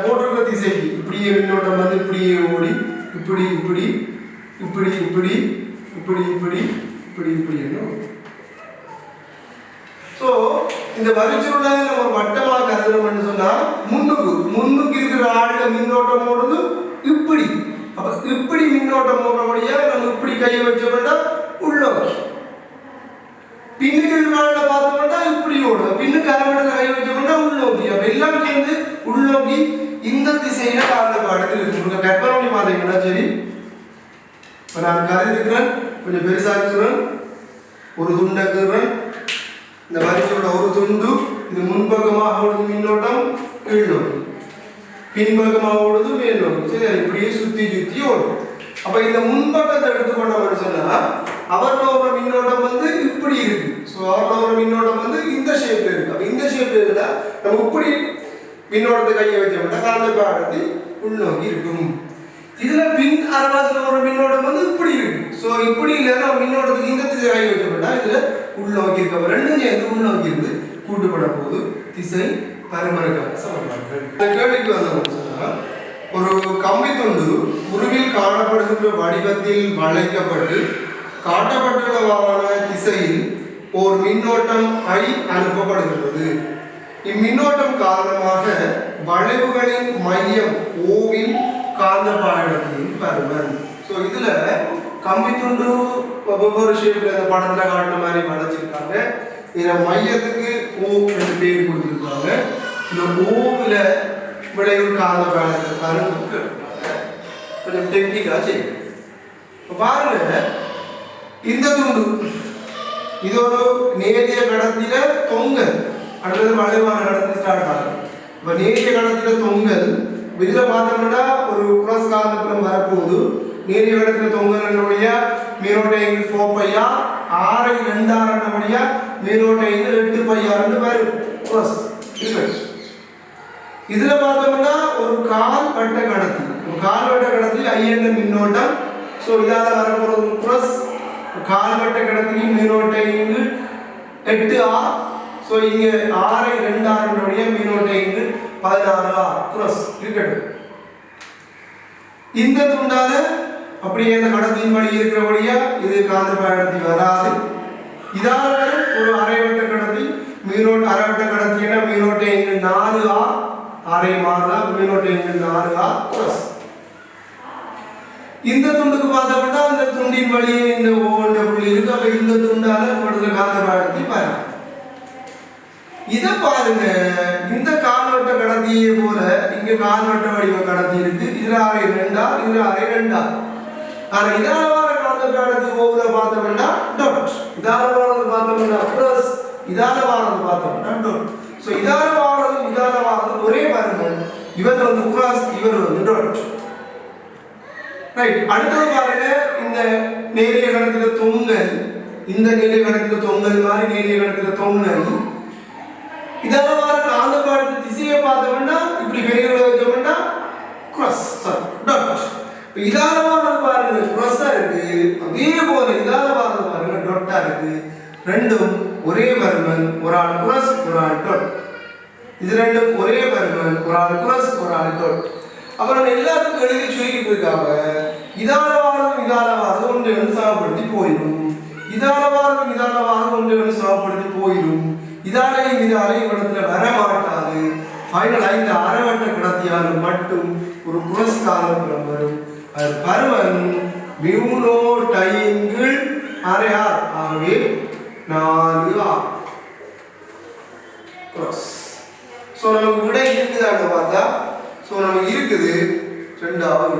போட்டிருக்க திசைக்கு இப்படியே மின்னோட்டம் வந்து இப்படியே ஓடி இப்படி இப்படி இப்படி இப்படி இப்படி இப்படி இப்படி இப்படி ஸோ இந்த வரிச்சுருளை நம்ம வட்டமாக கருதுறோம்னு சொன்னா முன்னுக்கு இருக்கிற ஆளுல மின்னோட்டம் ஓடுது இப்படி அப்ப இப்படி மின்னோட்டம் ஓடுறபடியா நம்ம இப்படி கையை வச்சோம்னா உள்ளோக்கி பின்னுக்கு இருக்கிற பார்த்தோம்னா இப்படி ஓடும் பின்னுக்கு அரைமடல கை வச்சோம்னா உள்நோக்கி அப்ப எல்லாம் சேர்ந்து உள்நோக்கி இந்த திசையில காந்த பாடத்தில் இருக்கு கற்பனை பண்ணி பார்த்தீங்கன்னா சரி இப்ப நான் கருதிக்கிறேன் கொஞ்சம் பெருசாக்குறேன் ஒரு துண்டாக்குறேன் இந்த வரிசையோட ஒரு துண்டு இது முன்பக்கமாக ஓடுது மின்னோட்டம் கீழ் நோக்கி பின்பக்கமாக ஓடுது மேல் நோக்கி சரி இப்படியே சுத்தி சுத்தி ஓடும் அப்ப இந்த முன்பக்கத்தை எடுத்துக்கொண்டோம்னு சொன்னா அவரோட மின்னோட்டம் வந்து இப்படி இருக்கு ஸோ அவரோட மின்னோட்டம் வந்து இந்த ஷேப்ல இருக்கு அப்ப இந்த ஷேப்ல இருந்தா நம்ம இப்படி மின்னோட்டத்தை கையை வச்சோம்னா காந்த பாடத்தை உள்நோக்கி இருக்கும் இதுல பின் அரைவாசில ஒரு மின்னோட்டம் வந்து இப்படி இருக்கு ஸோ இப்படி இல்லைன்னா மின்னோட்டத்துக்கு இந்த திசை கை வச்சோம்னா இதுல உள்நோக்கி இருக்க ரெண்டும் சேர்ந்து உள்நோக்கி இருந்து கூட்டுப்பட போகுது திசை பருமனுக்கான சமன்பாடுகள். இந்த கேள்விக்கு வந்தோம்னா ஒரு கம்பி துண்டு உருவில் காணப்படுகின்ற வடிவத்தில் வளைக்கப்பட்டு காட்டப்பட்டுள்ளவாறான திசையில் ஓர் மின்னோட்டம் I அனுப்பப்படுகிறது. இம்மின்னோட்டம் காரணமாக வளைவுகளின் மையம் ஓவின் காந்த பாடத்தின் பருமன். ஸோ இதுல கம்பி துண்டு ஒவ்வொரு ஷேப்ல இந்த படத்துல காட்டுற மாதிரி வளைச்சிருக்காங்க. இதுல மையத்துக்கு ஓ என்று பேர் கொடுத்துருக்காங்க. இந்த ஓவில விளைவு காந்த பாடத்தை பாருங்க, கொஞ்சம் டெக்னிக்கா செய்யும். பாருங்க, இந்த துண்டு இது ஒரு நேரிய கடத்தில தொங்கல், அடுத்தது வளைவான கடத்தி ஸ்டார்ட் ஆகும். இப்ப நேரிய கடத்தில தொங்கல் இதுல பார்த்தோம்னா ஒரு குரஸ் காந்தப்புலம் வரப்போகுது. நேரிய கடத்தில தொங்கலுடைய மேலோட்ட ஆங்கிள் 4πr, ஆரை 2r மேலோட்ட ஆங்கிள் 8πr வரும் குரஸ். இதுல பார்த்தோம்னா ஒரு கால் வட்ட கடத்தி, கால் வட்ட கடத்தி I என்ற மின்னோட்டம். ஸோ இதால வரப்போறது குரஸ். கால் வட்ட கடத்தியின் மேலோட்ட ஆங்கிள் 8r. ஸோ இங்க ஆரை 2r மேலோட்ட ஆங்கிள் 16r குரஸ் இருக்கட்டும். இந்த துண்டால அப்படியே இந்த கடத்தின் வழி இருக்கிறபடியா இது காந்த பாடத்தி வராது. இதால ஒரு அரைவட்ட கடத்தி மீனோட்ட அரைவட்ட கடத்தி என்ன மீனோட்ட ஆங்கிள் 4r, அரை மாறா மீனோட்ட ஆங்கிள் 4r பிளஸ். இந்த துண்டுக்கு பார்த்தோம்னா அந்த துண்டின் வழியே இந்த ஓண்ட புள்ளி இருக்கு. அப்ப இந்த துண்டால கொடுத்த காந்த பாடத்தி பாருங்க. இத பாருங்க, இந்த கால்வட்ட கடத்தியே போல இங்க கால்வட்ட வடிவ கடத்தி இருக்கு. இதுல அரை 2r, இதுல அரை 2r. ஆனா இதால வர காந்த பாடத்தி ஓவுல பார்த்தோம்னா டாட், இதால வரது பார்த்தோம்னா பிளஸ், இதால வரது பார்த்தோம்னா டாட். சோ இதால வரது ஒரே பருமன். இவர் வந்து கிராஸ், இவர் வந்து டாட். ரைட். அடுத்தது பாருங்க, இந்த நேரிய கடத்தில தொங்கல், இந்த நேரிய கடத்தில தொங்கல் மாதிரி நேரிய கடத்தில தொங்கல். இதால வர காந்த பாடத்தி திசையை பார்த்தோம்னா இப்படி பெரிய வச்சோம்னா கிராஸ் சாரி டாட். இதால வரது பாருங்க கிராஸா இருக்கு. அதே போல இதால வரது பாருங்க டாட்டா இருக்கு. ரெண்டும் ஒரே பருமன், ஒரு ஆள் கிராஸ் ஒரு ஆள் டாட். இது ரெண்டும் ஒரே பருமன், ஒரு ஆள் கிராஸ் ஒரு ஆள் டாட். அப்புறம் எல்லாத்துக்கும் எழுதி சுருக்கிட்டு இருக்காங்க. இதால வாரது ஒன்று வந்து சமப்படுத்தி போயிடும். இதால வாரது ஒன்று வந்து சமப்படுத்தி போயிடும். இதாலையும் இடத்துல வர மாட்டாது. ஃபைனலா இந்த அரைவட்ட கடத்தியால் மட்டும் ஒரு குரஸ் காந்தப்புலம் வரும். அது பருமன் மியூனோட் ஆங்கிள் அரைஆர், ஆகவே 4r கிராஸ். ஸோ நமக்கு விட இருக்குதாங்க பார்த்தா, ஸோ நமக்கு இருக்குது 2r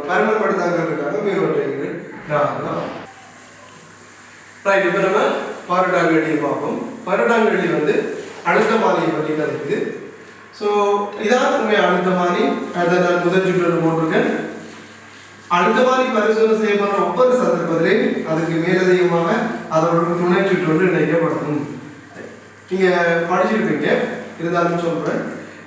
பருமன் படுத்தாங்கிறதுக்காக மியூனோட் ஆங்கிள் 4r. ரைட். இப்போ நம்ம பாரடாங்கடியை பார்ப்போம். பாரடாங்கடி வந்து அழுத்த மாதிரியை பற்றி கதைக்குது. ஸோ இதான் உண்மையை அழுத்த மாதிரி. அதை நான் முதல் சுற்றில் போட்டிருக்கேன். அழுத்த மாதிரி பரிசோதனை செய்யப்படுற ஒவ்வொரு சந்தர்ப்பத்திலையும் அதுக்கு மேலதிகமாக அதோட துணை சுற்றோடு இணைக்கப்படும். நீங்க படிச்சிருப்பீங்க, இருந்தாலும் சொல்றேன்.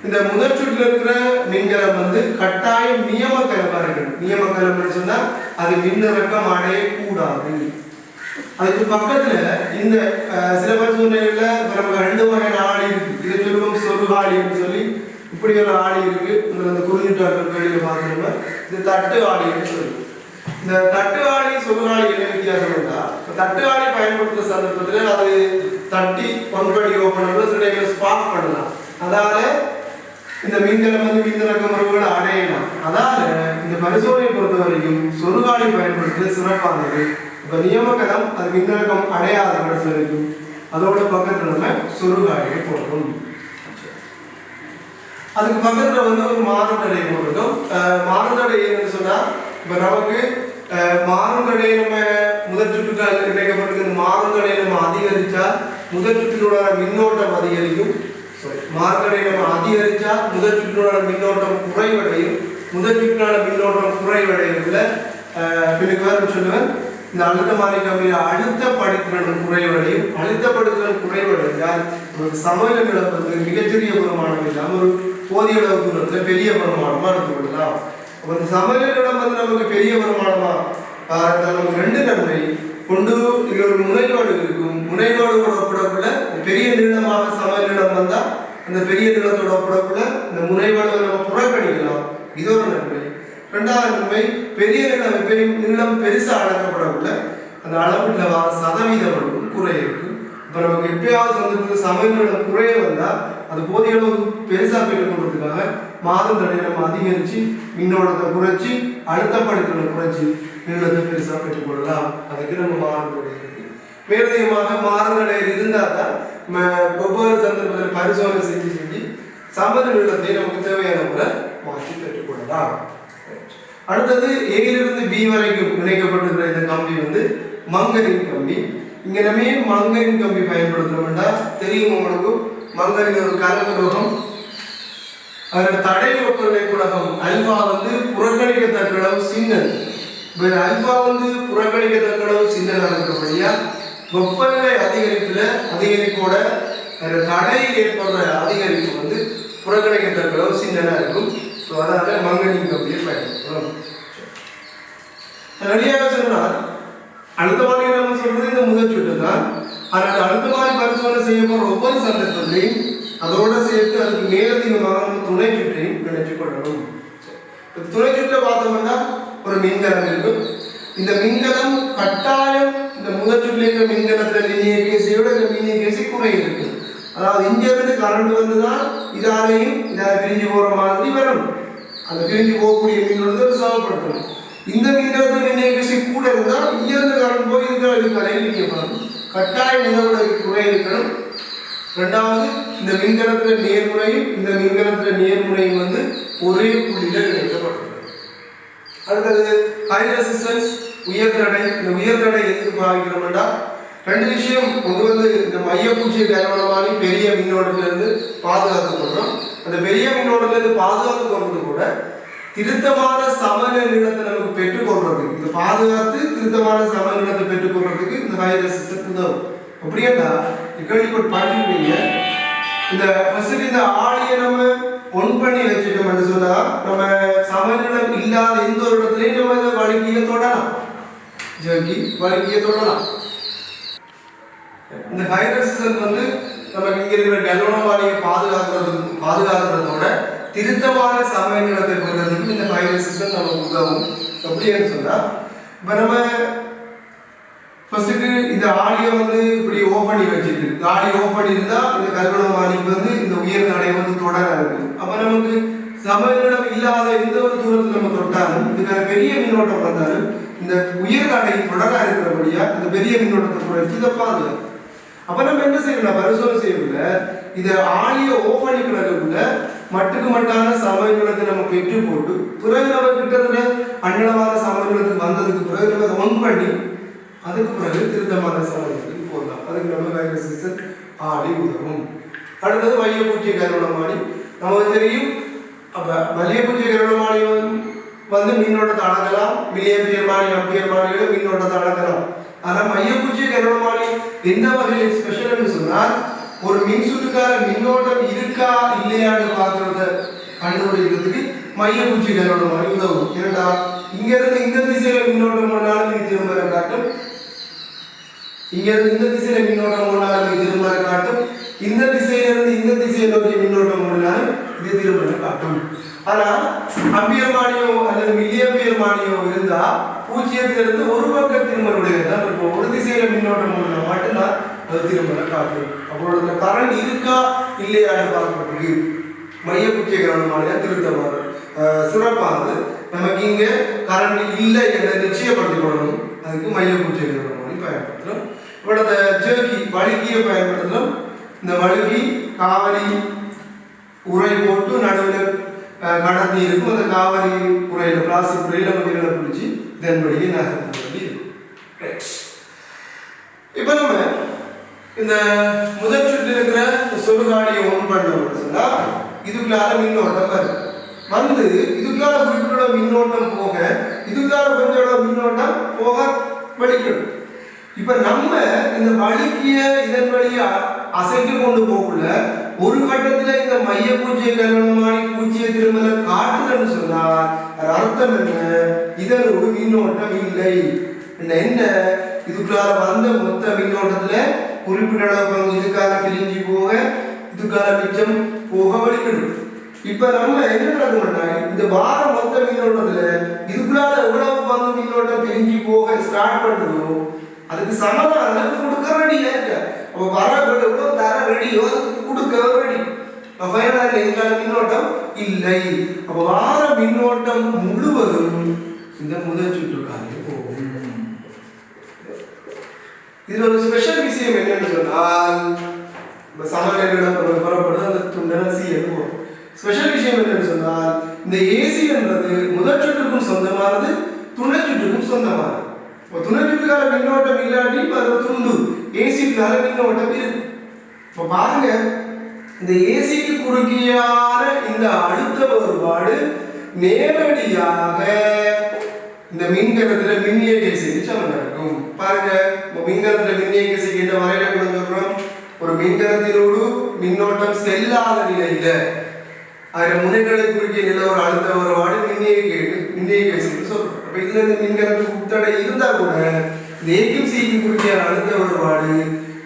இந்த முதல் சுற்றில் இருக்கிற மின்கலம் வந்து கட்டாயம் நியமக்கலமா இருக்கு. நியமக்கலம் சொன்னா அது மின்னிறக்கம் அடையக்கூடாது. அதுக்கு பக்கத்துல இந்த சில பரிசோதனைகள்ல நமக்கு 2 வகையான ஆளி இருக்கு. இதை சொல்லுவோம் சொருகாளின்னு சொல்லி. இப்படி ஒரு ஆளி இருக்கு. இந்த குறிஞ்சிட்டார்கள் கேள்வியில பார்த்தோம்னா இது தட்டு ஆளின்னு சொல்லி. இந்த தட்டு ஆளி சொருகாளி என்ன வித்தியாசம் இருந்தா, தட்டு ஆளி பயன்படுத்துற சந்தர்ப்பத்துல அது தட்டி பண்படி ஓப்பன் சில ஸ்பார்க் பண்ணலாம். அதால இந்த மின்கலம் வந்து மின்னிறக்கம் உறவுகளை அடையலாம். அதால இந்த பரிசோதனையை பொறுத்த வரைக்கும் சொருகாளி பயன்படுத்துறது சிறப்பானது. இப்போ நியமக்கலம் அது மின்னழுத்தம் அடையாத இடத்துல இருக்கும். அதோட பக்கத்துல நம்ம சொருகாழியை போடுறோம். அதுக்கு பக்கத்துல வந்து ஒரு மாறுதடை போடுறோம். மாறுதடை என்னன்னு சொன்னா, இப்போ நமக்கு மாறுதடை நம்ம முதல் சுற்றுக்காக கிடைக்கப்பட்டிருக்கு. மாறுதடை நம்ம அதிகரிச்சா முதல் சுற்றினோட மின்னோட்டம் அதிகரிக்கும். மாறுதடை நம்ம அதிகரிச்சா முதல் சுற்றினோட மின்னோட்டம் குறைவடையும். முதல் சுற்றினோட மின்னோட்டம் குறைவடையல பின்னுக்கு வேறு சொல்லுவேன். இந்த அழுத்தமானி கம்பியில் அழுத்தப்படுத்திறன் குறைவடையும். அழுத்தப்படுத்திறன் குறைவடைந்தால் ஒரு சமநிலை இழப்பது மிகச்சிறிய பெருமானம் இல்லாமல் ஒரு போதிய அளவு தூரத்தில் பெரிய பெருமானமா எடுத்துக்கொள்ளலாம். அந்த சமநிலை இடம் வந்து நமக்கு பெரிய பெருமானமா நமக்கு 2 நன்மை கொண்டு. இது ஒரு முனைகோடு இருக்கும். முனைகோடு ஒப்பிடக்குள்ள பெரிய நீளமாக சமநிலை இடம் வந்தா அந்த பெரிய நீளத்தோட ஒப்பிடக்குள்ள இந்த முனைவளவை நம்ம புறக்கணிக்கலாம். இது ஒரு நன்மை. ரெண்டாவது நன்மை, பெரிய நீளம் பெருசா அளக்கப்படக்குள்ள அந்த அளவுல சதவீதம் அளவு குறைய இருக்கு. இப்போ நமக்கு எப்பயாவது சந்தர்ப்பத்தில் சமையல் நீளம் குறைய வந்தால் அது போதிய அளவு பெருசா பெற்றுக்கொள்றதுக்காக மாதம் தடையை நம்ம அதிகரித்து மின்னோட்டத்தை குறைச்சி அழுத்தப்படுத்தலை குறைச்சி நீளத்தை பெருசா பெற்றுக்கொள்ளலாம். அதுக்கு நம்ம மாதம் தடை இருக்கு. மேலதிகமாக மாறுதலை இருந்தால் தான் ஒவ்வொரு சந்தர்ப்பத்தில் பரிசோதனை செஞ்சு சமத நீளத்தை நமக்கு தேவையான முறை மாற்றி பெற்றுக்கொள்ளலாம். அடுத்தது ஏலிருந்து பி வரைக்கும் இணைக்கப்பட்டிருக்கிற இந்த கம்பி மங்கரின் கம்பி. இங்க நம்ம மங்கரின் கம்பி பயன்படுத்துறோம்னா தெரியும் உங்களுக்கு, மங்கரின் ஒரு கலகுலோகம். அதோட தடை வெப்பநிலை குணகம் அல்பா புறக்கணிக்கத்தக்க அளவு சின்னது. அல்பா புறக்கணிக்கத்தக்க அளவு சின்னதாக இருக்கிறபடியா வெப்பநிலை அதிகரிப்போட தடை ஏற்படுற அதிகரிப்பு புறக்கணிக்கத்தக்க அளவு சின்னதாக இருக்கும். ஸோ அதனால மங்கனின் கம்பியை பயன்படுத்துகிறோம். ரெடியாக சொன்னால் அடுத்த மாதிரி நம்ம சொல்றது இந்த முதல் சுற்று தான். அதனால அடுத்த மாதிரி பரிசோதனை செய்யப்படுற ஒவ்வொரு சந்தர்ப்பத்தையும் அதோட சேர்த்து அதுக்கு மேலதிகமாக நம்ம துணை சுற்றையும் நினைச்சு கொள்ளணும். துணை சுற்றை பார்த்தோம்னா ஒரு மின்கலம் இருக்கும். இந்த மின்கலம் கட்டாயம் இந்த முதல் சுற்றில் இருக்கிற மின்கலத்தில் மின்னிய கேசியோட இந்த மின்னிய கேசி குறை இருக்கு. அதாவது இங்கிருந்து கரண்ட் வந்துதான் இதாலையும் இதால பிரிஞ்சு போற மாதிரி வரணும். அந்த பிரிஞ்சு போகக்கூடிய மின்னோட்டத்தை சமப்படுத்தணும். இந்த மின்னோட்டத்தில் மின்னிய கேசி கூட இருந்தால் இங்கிருந்து கரண்ட் போய் இதுக்கு அலைவிக்கப்படும். கட்டாயம் இதோட குறை இருக்கணும். ரெண்டாவது, இந்த மின்கலத்தில் நேர்முறையும் இந்த மின்கலத்தில் நேர்முறையும் ஒரே புள்ளியில் இணைக்கப்பட்டுள்ளது. அடுத்தது ஹை ரெசிஸ்டன்ஸ், உயர்தடை. இந்த உயர்தடை எதுக்கு பாவிக்கிறோம்னா ரெண்டு விஷயம். ஒன்று இந்த மையப்பூச்சியை கலவரமானி பெரிய மின்னோட்டத்திலிருந்து பாதுகாத்துக் கொள்றோம். அந்த பெரிய மின்னோட்டத்திலிருந்து பாதுகாத்துக் கொள்வது கூட திருத்தமான சமநிலை நீளத்தை நமக்கு பெற்றுக்கொள்றதுக்கு, இந்த பாதுகாத்து திருத்தமான சமநிலை நீளத்தை பெற்றுக்கொள்றதுக்கு இந்த ஹை ரெசிஸ்டன்ஸ் உதவும். அப்படின்னா கேள்விப்பட்டு பார்த்துருப்பீங்க, இந்த ஃபர்ஸ்ட் இந்த ஆடியை நம்ம ஒன் பண்ணி வச்சுட்டோம்னு சொன்னா நம்ம சமநிலம் இல்லாத எந்த ஒரு இடத்துலையும் நம்ம இதை வழுக்கிய தொடலாம், ஜர்க்கி வழுக்கிய தொடலாம். இந்த ஹை ரெசிஸ்டன்ஸ் நமக்கு இங்க இருக்கிற கலோனமானியை பாதுகாக்கிறதோட திருத்தமான சமநிலத்தை பெறுறதுக்கு இந்த ஹை ரெசிஸ்டன்ஸ் நமக்கு உதவும். எப்படின்னு சொன்னா இப்ப நம்ம ஃபர்ஸ்ட்டுக்கு இந்த ஆடியோ இப்படி ஓப்பன் பண்ணி வச்சுட்டு ஆடியோ ஓப்பன் பண்ணியிருந்தா இந்த கல்வனமானிக்கு இந்த உயர் தடை தொடர இருக்கு. அப்ப நமக்கு சமநிலம் இல்லாத எந்த ஒரு தூரத்தில் நம்ம தொட்டாலும் இதுக்கான பெரிய மின்னோட்டம் வந்தாலும் இந்த உயர் தடை தொடர இருக்கிறபடியா இந்த பெரிய மின்னோட்டத்தை குறைச்சி இதை பாதுகாக்கும். அப்ப நம்ம என்ன செய்யணும், பரிசோதனை செய்யல இதை ஆடியோ ஓப்பன் பண்ணிக்கிறதுக்குள்ள மட்டுக்கு மட்டான சமநிலத்தை நம்ம பெற்று போட்டு பிறகு நம்ம கிட்டத்தட்ட அன்னளவான சமநிலத்துக்கு வந்ததுக்கு பிறகு நம்ம அதை ஒன் பண்ணி அதுக்கு பிறகு திருத்தமான சமநிலைக்கு போடலாம். அதுக்கு நம்ம ஹை ரெசிஸ்டன்ஸ் ஆடி உதவும். அடுத்தது மையப்பூச்சி கருவளமானி. நமக்கு தெரியும், அப்ப மையப்பூச்சி கருவளமானி மின்னோட்டத்தை அளக்கலாம். மில்லியம்பியர் மானி, அம்பியர் மானியோட மின்னோட்டத்தை அளக்கலாம். ஆனா மையப்பூச்சி கருவளமானி எந்த வகையில் ஸ்பெஷல்னு சொன்னால் ஒரு மின்சுற்றுக்கார மின்னோட்டம் இருக்கா இல்லையான்னு பார்க்கறத கண்டுபிடிக்கிறதுக்கு மையப்பூச்சி கருவளமானி உதவும். ஏன்னா இங்க இருந்து இந்த திசையில மின்னோட்டம் போனாலும் இது திரும்ப காட்டும், இங்க இருந்து இந்த திசையில மின்னோட்டம் போனாலும் இது திரும்ப காட்டும், இந்த திசையிலிருந்து இந்த திசையை நோக்கி மின்னோட்டம் போனாலும் இது திரும்ப காட்டும். ஆனா அம்பியர் மானியோ அல்லது மில்லியம்பியர் மானியோ இருந்தா பூஜ்ஜியத்திலிருந்து ஒரு பக்கம் திரும்புடையதான் இருக்கும். ஒரு திசையில மின்னோட்டம் போனா மட்டும்தான் அது திரும்ப காட்டும். அப்பொழுது கரண்ட் இருக்கா இல்லையான்னு பார்க்கப்பட்டிருக்கு. மையப்பூச்சி கருவளமானியா திருத்தமான சிறப்பானது. நமக்கு இங்க கரண்ட் இல்லை என்ற நிச்சயப்படுத்திக் கொள்ளணும். அதுக்கு மையப்பூச்சி கருவளமானி பயன்படுத்துறோம். இவ்வளவு ஜர்க்கி வழுக்கிய பயன்படுத்துறோம். இந்த வழுக்கி காவலி உரை போட்டு நடுவில் கடத்தி இருக்கும். அந்த காவலி உரையில பிளாஸ்டிக் உரையில மதிகளை பிடிச்சி இதன்படியே நகர்த்த வேண்டி இருக்கும். இப்ப நம்ம இந்த முதல் சுற்றில் இருக்கிற சுடுகாடியை ஒன் பண்ணோம்னு சொன்னா இதுக்குள்ளார மின்னோட்டம் வருது. இதுக்குள்ளார குறிப்பிட்ட மின்னோட்டம் போக இதுக்குள்ளார கொஞ்சம் மின்னோட்டம் போக வலிக்கணும். இப்ப நம்ம இந்த வழுக்கிய இதன் வழியா அசைத்து கொண்டு போகல ஒரு கட்டத்துல இந்த மையப்பூச்சிய கருவளமானி பூச்சியை திரும்ப காட்டுதுன்னு சொன்னால் அர்த்தம் என்ன, இதனோடு மின்னோட்டம் இல்லை. என்ன இதுக்குள்ளார வந்த மொத்த மின்னோட்டத்துல குறிப்பிட்ட அளவு இதுக்காக பிரிஞ்சு போக இது இதுக்கான மிச்சம் போக வலிக்கணும். இப்ப நம்ம என்ன நடக்கும்னா இந்த வார மொத்த மின்னோட்டத்துல இதுக்குள்ளால எவ்வளவு வந்து மின்னோட்டம் பிரிஞ்சு போக ஸ்டார்ட் பண்ணுதோ அதுக்கு சமமான அளவு கொடுக்க ரெடியா இருக்க. அப்ப வர எவ்வளவு தர ரெடியோ அதுக்கு கொடுக்க ரெடி. ஃபைனலாக எங்கால மின்னோட்டம் இல்லை. அப்ப வார மின்னோட்டம் முழுவதும் இந்த முதல் சுற்றுக்காக போகும். இதுல ஒரு ஸ்பெஷல் விஷயம் என்னன்னு சொன்னால் சமநிலையிடம் புறப்படுது அந்த துண்டன சி போகும். ஸ்பெஷல் விஷயம் என்னன்னு சொன்னால் இந்த ஏசி என்பது முதல் சுற்றுக்கும் சொந்தமானது, துணை சுற்றுக்கும் சொந்தமானது. துணை சுற்றுக்கான மின்னோட்டம் இல்லாட்டி அது துண்டு, ஏசிக்கான மின்னோட்டம் இருக்கு. இப்ப பாருங்க இந்த ஏசிக்கு குறுக்கியான இந்த அழுத்த வேறுபாடு நேரடியாக இந்த மின்கலத்துல மின்னியக்கை செய்து சமம் இருக்கும். பாருங்க மின்கலத்துல மின்னியக்கை செய்கின்ற வரையில கொடுக்கிறோம். ஒரு மின்கலத்தினோடு மின்னோட்டம் செல்லாத நிலையில அதில் முனைகளை குறுக்கிய நில ஒரு அழுத்த வேறுபாடு மின்னியக்கை செய்து சொல்றோம். அப்ப இதுல இந்த மின்கலத்துக்கு உட்தடை இருந்தா கூட இந்த ஏக்கும் சிக்கு குறுக்கிய அழுத்த வேறுபாடு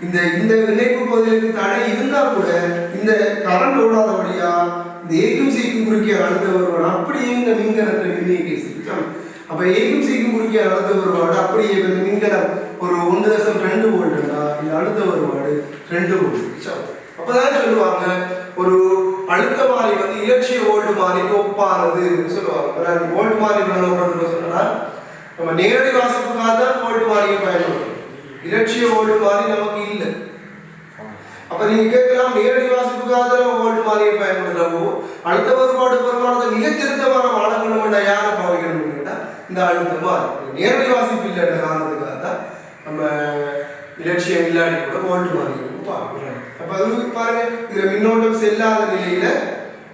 இந்த இந்த இணைப்பு பகுதிகளுக்கு தடை இருந்தா கூட இந்த கரண்ட் ஓடாதபடியா இந்த ஏக்கும் சிக்கு குறுக்கிய அழுத்த வேறுபாடு அப்படியே இந்த மின்கலத்துல மின்னியக்கை செய்து. அப்ப ஏக்கும் சிக்கும் குறுக்கிய அழுத்த வேறுபாடு அப்படியே இந்த மின்கலம் ஒரு 1.2 வோல்ட்னா இந்த அழுத்த வேறுபாடு 2 வோல்ட். அப்பதான் சொல்லுவாங்க ஒரு அழுத்த மாறி வந்து இலட்சிய வோல்ட் மாறிக்கு ஒப்பானது சொல்லுவாங்க. வோல்ட் மாறி சொன்னா நம்ம நேரடி வாசிப்புக்காக தான் வோல்ட் மாறியை பயன்படுத்தும். இலட்சிய வோல்ட் மாறி நமக்கு இல்லை. அப்ப நீங்க கேட்கலாம் நேரடி வாசிப்புக்காக தான் வோல்ட் மாறியை பயன்படுத்தவோ அழுத்த வேறுபாடு பெருமானது மிக திருத்தமான மாணவர்கள் யாரை பாவிக்கணும் கேட்டா இந்த அழுத்த மாறி. நேரடி வாசிப்பு இல்லைன்ற காரணத்துக்காக தான் நம்ம இலட்சியம் இல்லாடி கூட வோல்ட் மாறி பார்க்கணும். அப்ப அது பாருங்க இதுல மின்னோட்டம் செல்லாத நிலையில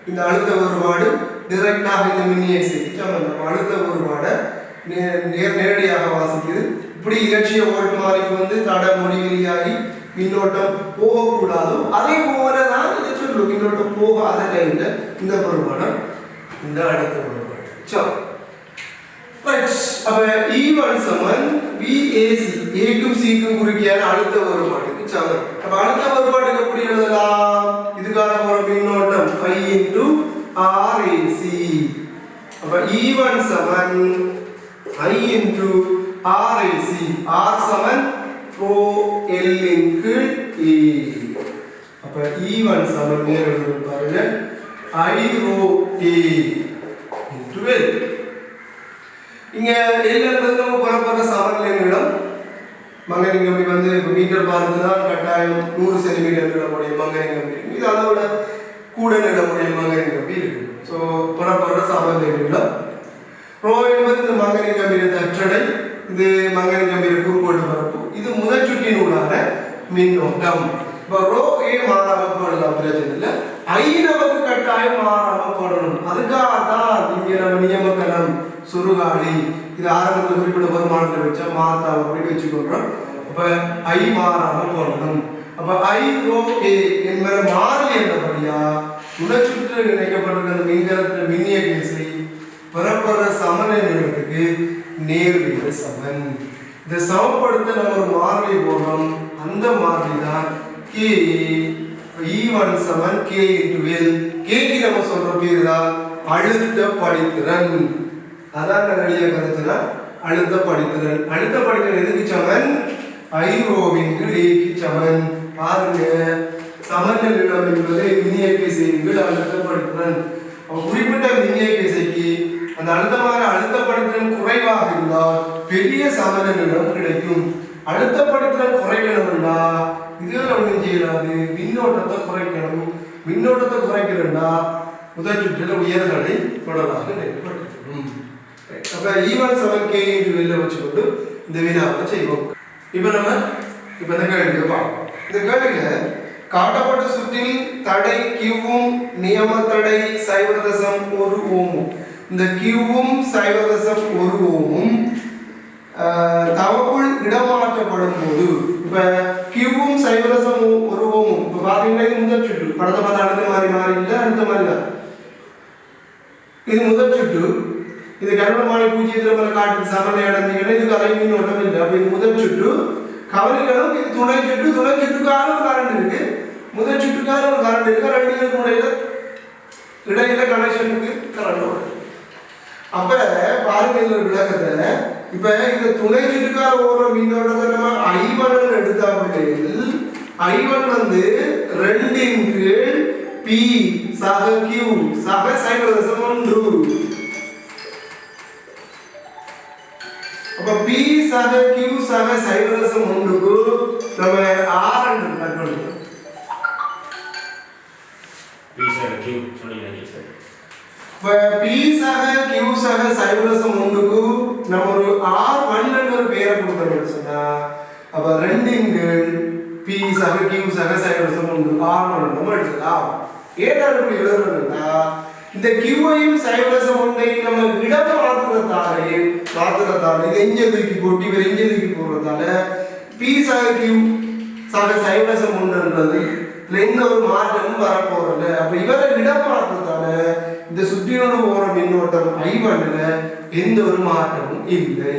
இந்த அழுத்த வேறுபாடு டைரக்டாக இந்த மின்னியை செய்து அழுத்த வேறுபாடை நேரடியாக வாசிக்குது. இப்படி இலட்சிய வோல்ட் மாறிக்கு வந்து தடை முடிவெளியாகி மின்னோட்டம் போகக்கூடாது. அதே போலதான் இதை சொல்லும் மின்னோட்டம் போகாத டைம்ல இந்த பெருமானம் இந்த அழுத்த வேறுபாடு. அப்ப E1 சமன் VAC ஏக்கும் சிக்கும் குறுக்கியான அழுத்த வேறுபாடுக்கு சமம். அப்ப அழுத்த வேறுபாடுக்கு எப்படி எழுதலாம்? இதுக்கான ஒரு மின்னோட்டம் I into RAC. அப்ப E1 சமன் I into RAC. R சமன் ρL இன்டு E. அப்ப E1 சமன் நேரடி பாருங்க I ρ A into L. இங்க எல்லாம் நம்ம பரப்பர சமநிலையிடம் மங்கனி கம்பி வந்து மீட்டர் பார்த்துதான் கட்டாயம் 100 சென்டிமீட்டர் நிலமுடைய மங்கனி கம்பி இது அதை விட கூட நிலமுடைய மங்கனி கம்பி இருக்கு. ஸோ பரப்பர சமநிலையிடம் ரோ என்பது இந்த மங்கனி கம்பியின் தற்றடை, இது மங்கனி கம்பியின் குறுக்கோட்டு பரப்பு, இது முதல் சுற்றினூடான மின்னோட்டம். இப்போ ரோ ஏ மாறாம போடலாம் பிரச்சனை இல்லை. ஐ நமக்கு கட்டாயம் மாறாம போடணும். அதுக்காக தான் இங்கே நம்ம நியமக்கலம் சுருகாளி இது ஆரம்பத்தில் குறிப்பிட்ட வருமானத்தில் வச்சா மாத்தா அப்படி வச்சுக்கொள்றோம். அப்ப ஐ மாறாம போடணும். அப்ப ஐ ரோ ஏ என்பது மாறி என்றபடியா துணைச்சுற்று இணைக்கப்பட்டிருக்க அந்த மின்கலத்தில் மின்னியக்கை செய் பெறப்படுற சமநிலைக்கு நேர்விகித சமன். இதை சமப்படுத்த நம்ம ஒரு மாறிலி போடுறோம். அந்த மாறிலி தான் கே E1 சமன் K into L. கேக்கு நம்ம சொல்ற பேரு தான் அழுத்த படித்திறன். அதான் வெளியே கருத்துனா அழுத்த படித்திறன். அழுத்த படித்திறன் எதுக்கு சமன்? I ரோவின் ஏக்கு சமன். பாருங்க சமநிலையிடம் என்பதை மின்னியக்கை செய்யுங்கள் அழுத்த படித்திறன். குறிப்பிட்ட மின்னியக்கை செய்கி அந்த அழுத்தமான அழுத்த படித்திறன் குறைவாக இருந்தால் பெரிய சமநிலையிடம் கிடைக்கும். அழுத்த படித்திறன் குறைக்கணும்னா இதுல ஒன்றும் செய்யலாது, மின்னோட்டத்தை குறைக்கணும். மின்னோட்டத்தை குறைக்கணும்னா முதல் சுற்றில் உயர்தடை தொடராக நிறுவப்பட்டிருக்கும். அப்ப E1 சமன் K into L வச்சுக்கொண்டு இந்த வினாவை செய்வோம். இப்ப நம்ம இந்த கேள்வியை பார்ப்போம். இந்த கேள்வியில காட்டப்பட்ட சுற்றில் தடை Qவும் நியம தடை 0.1 ஓமும், இந்த Qவும் 0.1 ஓமும் தவக்குள் இடமாற்றப்படும் போது இப்ப Qவும் 0.1 ஓமும் இப்ப பாத்தீங்கன்னா முதல் சுற்று படத்தை பார்த்து அடுத்த மாதிரி மாறி இல்லை, அடுத்த மாதிரி தான் இது முதல் சுற்று. இது கருணமானி பூஜ்ஜியத்தில் மேல காட்டு சமநிலை அடைந்தீங்கன்னா இதுக்கு அரை மின்னோட்டம் இல்லை. அப்ப இது முதல் சுற்று கவனிக்கணும். இது துணை சுற்று, துணை சுற்றுக்கான கரண்ட் இருக்கு. முதல் சுற்றுக்கான ஒரு கரண்ட் இருக்கு, ரெண்டு இடையில கனெக்ஷனுக்கு கரண்ட் ஓடுது. அப்ப பாருங்க இந்த விளக்கத்தை. இப்ப இந்த துணை சுற்றுக்கார ஓடுற மின்னோட்டத்தை நம்ம I1 எடுத்தால் I1 வந்து 2 P சக Q சக சைவரசம் 1. அப்ப P சக Q சக சைவரசம் 1க்கு நம்ம R என்று கண்டுபிடிக்கிறோம். P சக Q சொல்லுங்க சார். இப்ப P சக Q சக சைவரசம் 1க்கு நம்ம ஒரு R1 என்ற ஒரு பெயரை கொடுத்தோம்னு சொன்னா அப்ப 2 P சக Q சக சைவரசம் 1 R1 நம்ம எடுத்துக்கலாம். ஏதாவது இப்படி எழுதுறதுன்னா இந்த Q-ஐயும் சைவரசம் 1ஐயும் நம்ம இடம் மாத்துறதால இது எங்க தூக்கி போட்டு இவர் எங்க தூக்கி போடுறதால P சக Q சக சைவரசம் 1ன்றது எந்த ஒரு மாற்றமும் வரப்போறதில்ல. அப்ப இவரை இடம் மாற்றத்தால இந்த சுற்றியோடு போற மின்னோட்டம் I1ல எந்த ஒரு மாற்றமும் இல்லை.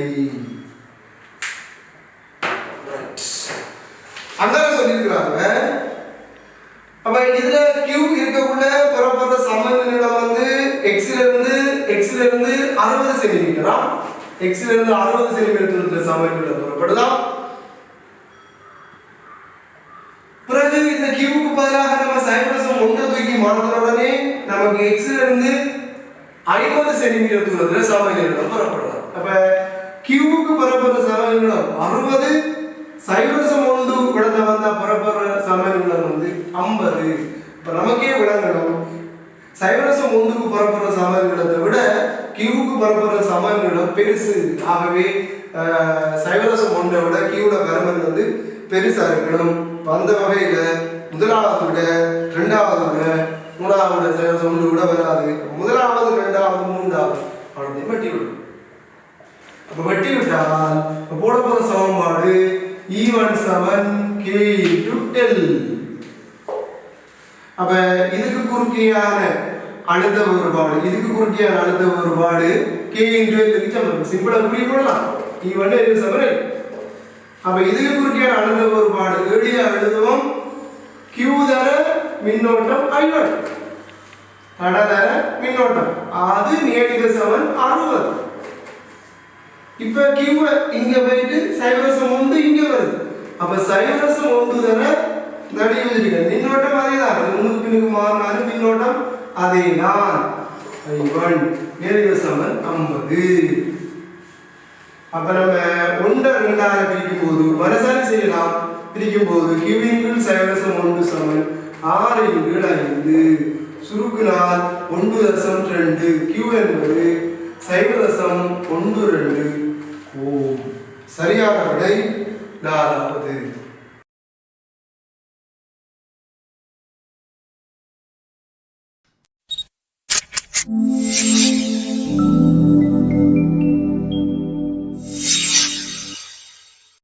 அங்க சொல்லியிருக்கிறாங்க. அப்ப இதுல Q இருக்கக்குள்ள புறப்படுற சமன் நீளம் வந்து x ல இருந்து 60 சென்டிமீட்டரா, x ல இருந்து 60 சென்டிமீட்டர் சமன் நீளம் புறப்படுதாம். பிறகு இந்த Q க்கு பதிலாக நம்ம சைவரசம் 1 தூக்கி மாத்தின உடனே நமக்கு x ல இருந்து 50 சென்டிமீட்டர் தூரத்துல சமன் நீளம் புறப்படலாம். அப்ப Q க்கு புறப்படுற சமன் நீளம் 60, சைவரசம் 1 இடத்துல வந்தா புறப்படுற சமன் நீளம் வந்து 50. இப்ப நமக்கே விளங்கணும் சைவரசம் 1க்கு புறப்படுற சமன் நீளத்தை விட Q க்கு புறப்படுற சமன் நீளம் பெருசு. ஆகவே சைவரசம் 1ஐ விட Q வோட பருமன் வந்து பெருசா இருக்கணும். அந்த வகையில முதலாவது விட இரண்டாவது விட மூணாவது விட சைவரசம் 1 விட வராது. முதலாவது இரண்டாவது மூன்றாவது அவ்வளவு வெட்டி விடும். அப்ப வெட்டி விட்டால் போட போற சமன்பாடு E1 K × L. அப்ப இதுக்கு குறுக்கியான அழுத்த வேறுபாடு K × L க்கு சமம். சிம்பிளா புரிய போடலாம். E1 is சமம். அப்ப இதுக்கு குறுக்கியான அழுத்த வேறுபாடு எளியா எழுதுவோம் Q தர மின்னோட்டம் I1 தட தர மின்னோட்டம் அது நேரடியாக சமன் 60. இப்ப Q இங்க போயிட்டு சைவரசம் 1 இங்க வருது. அப்ப சைவரசம் 1 தர நடி எழுதிடுங்க. மின்னோட்டம் அதேதான், முன்னுக்கு பின்னுக்கு மாறினாலும் மின்னோட்டம் அதேதான். I1 நேரடியாக சமன் 50. அப்ப நம்ம 1 2 பிரிக்கும் போது மனசாரி செய்யலாம். பிரிக்கும் போது Q × சைவரசம் 1 சமன் 6 × 5. சுருக்கினால் 1.2 Q என்பது சைவரசம் 1.2 ஓம். சரியான விடை 4வது.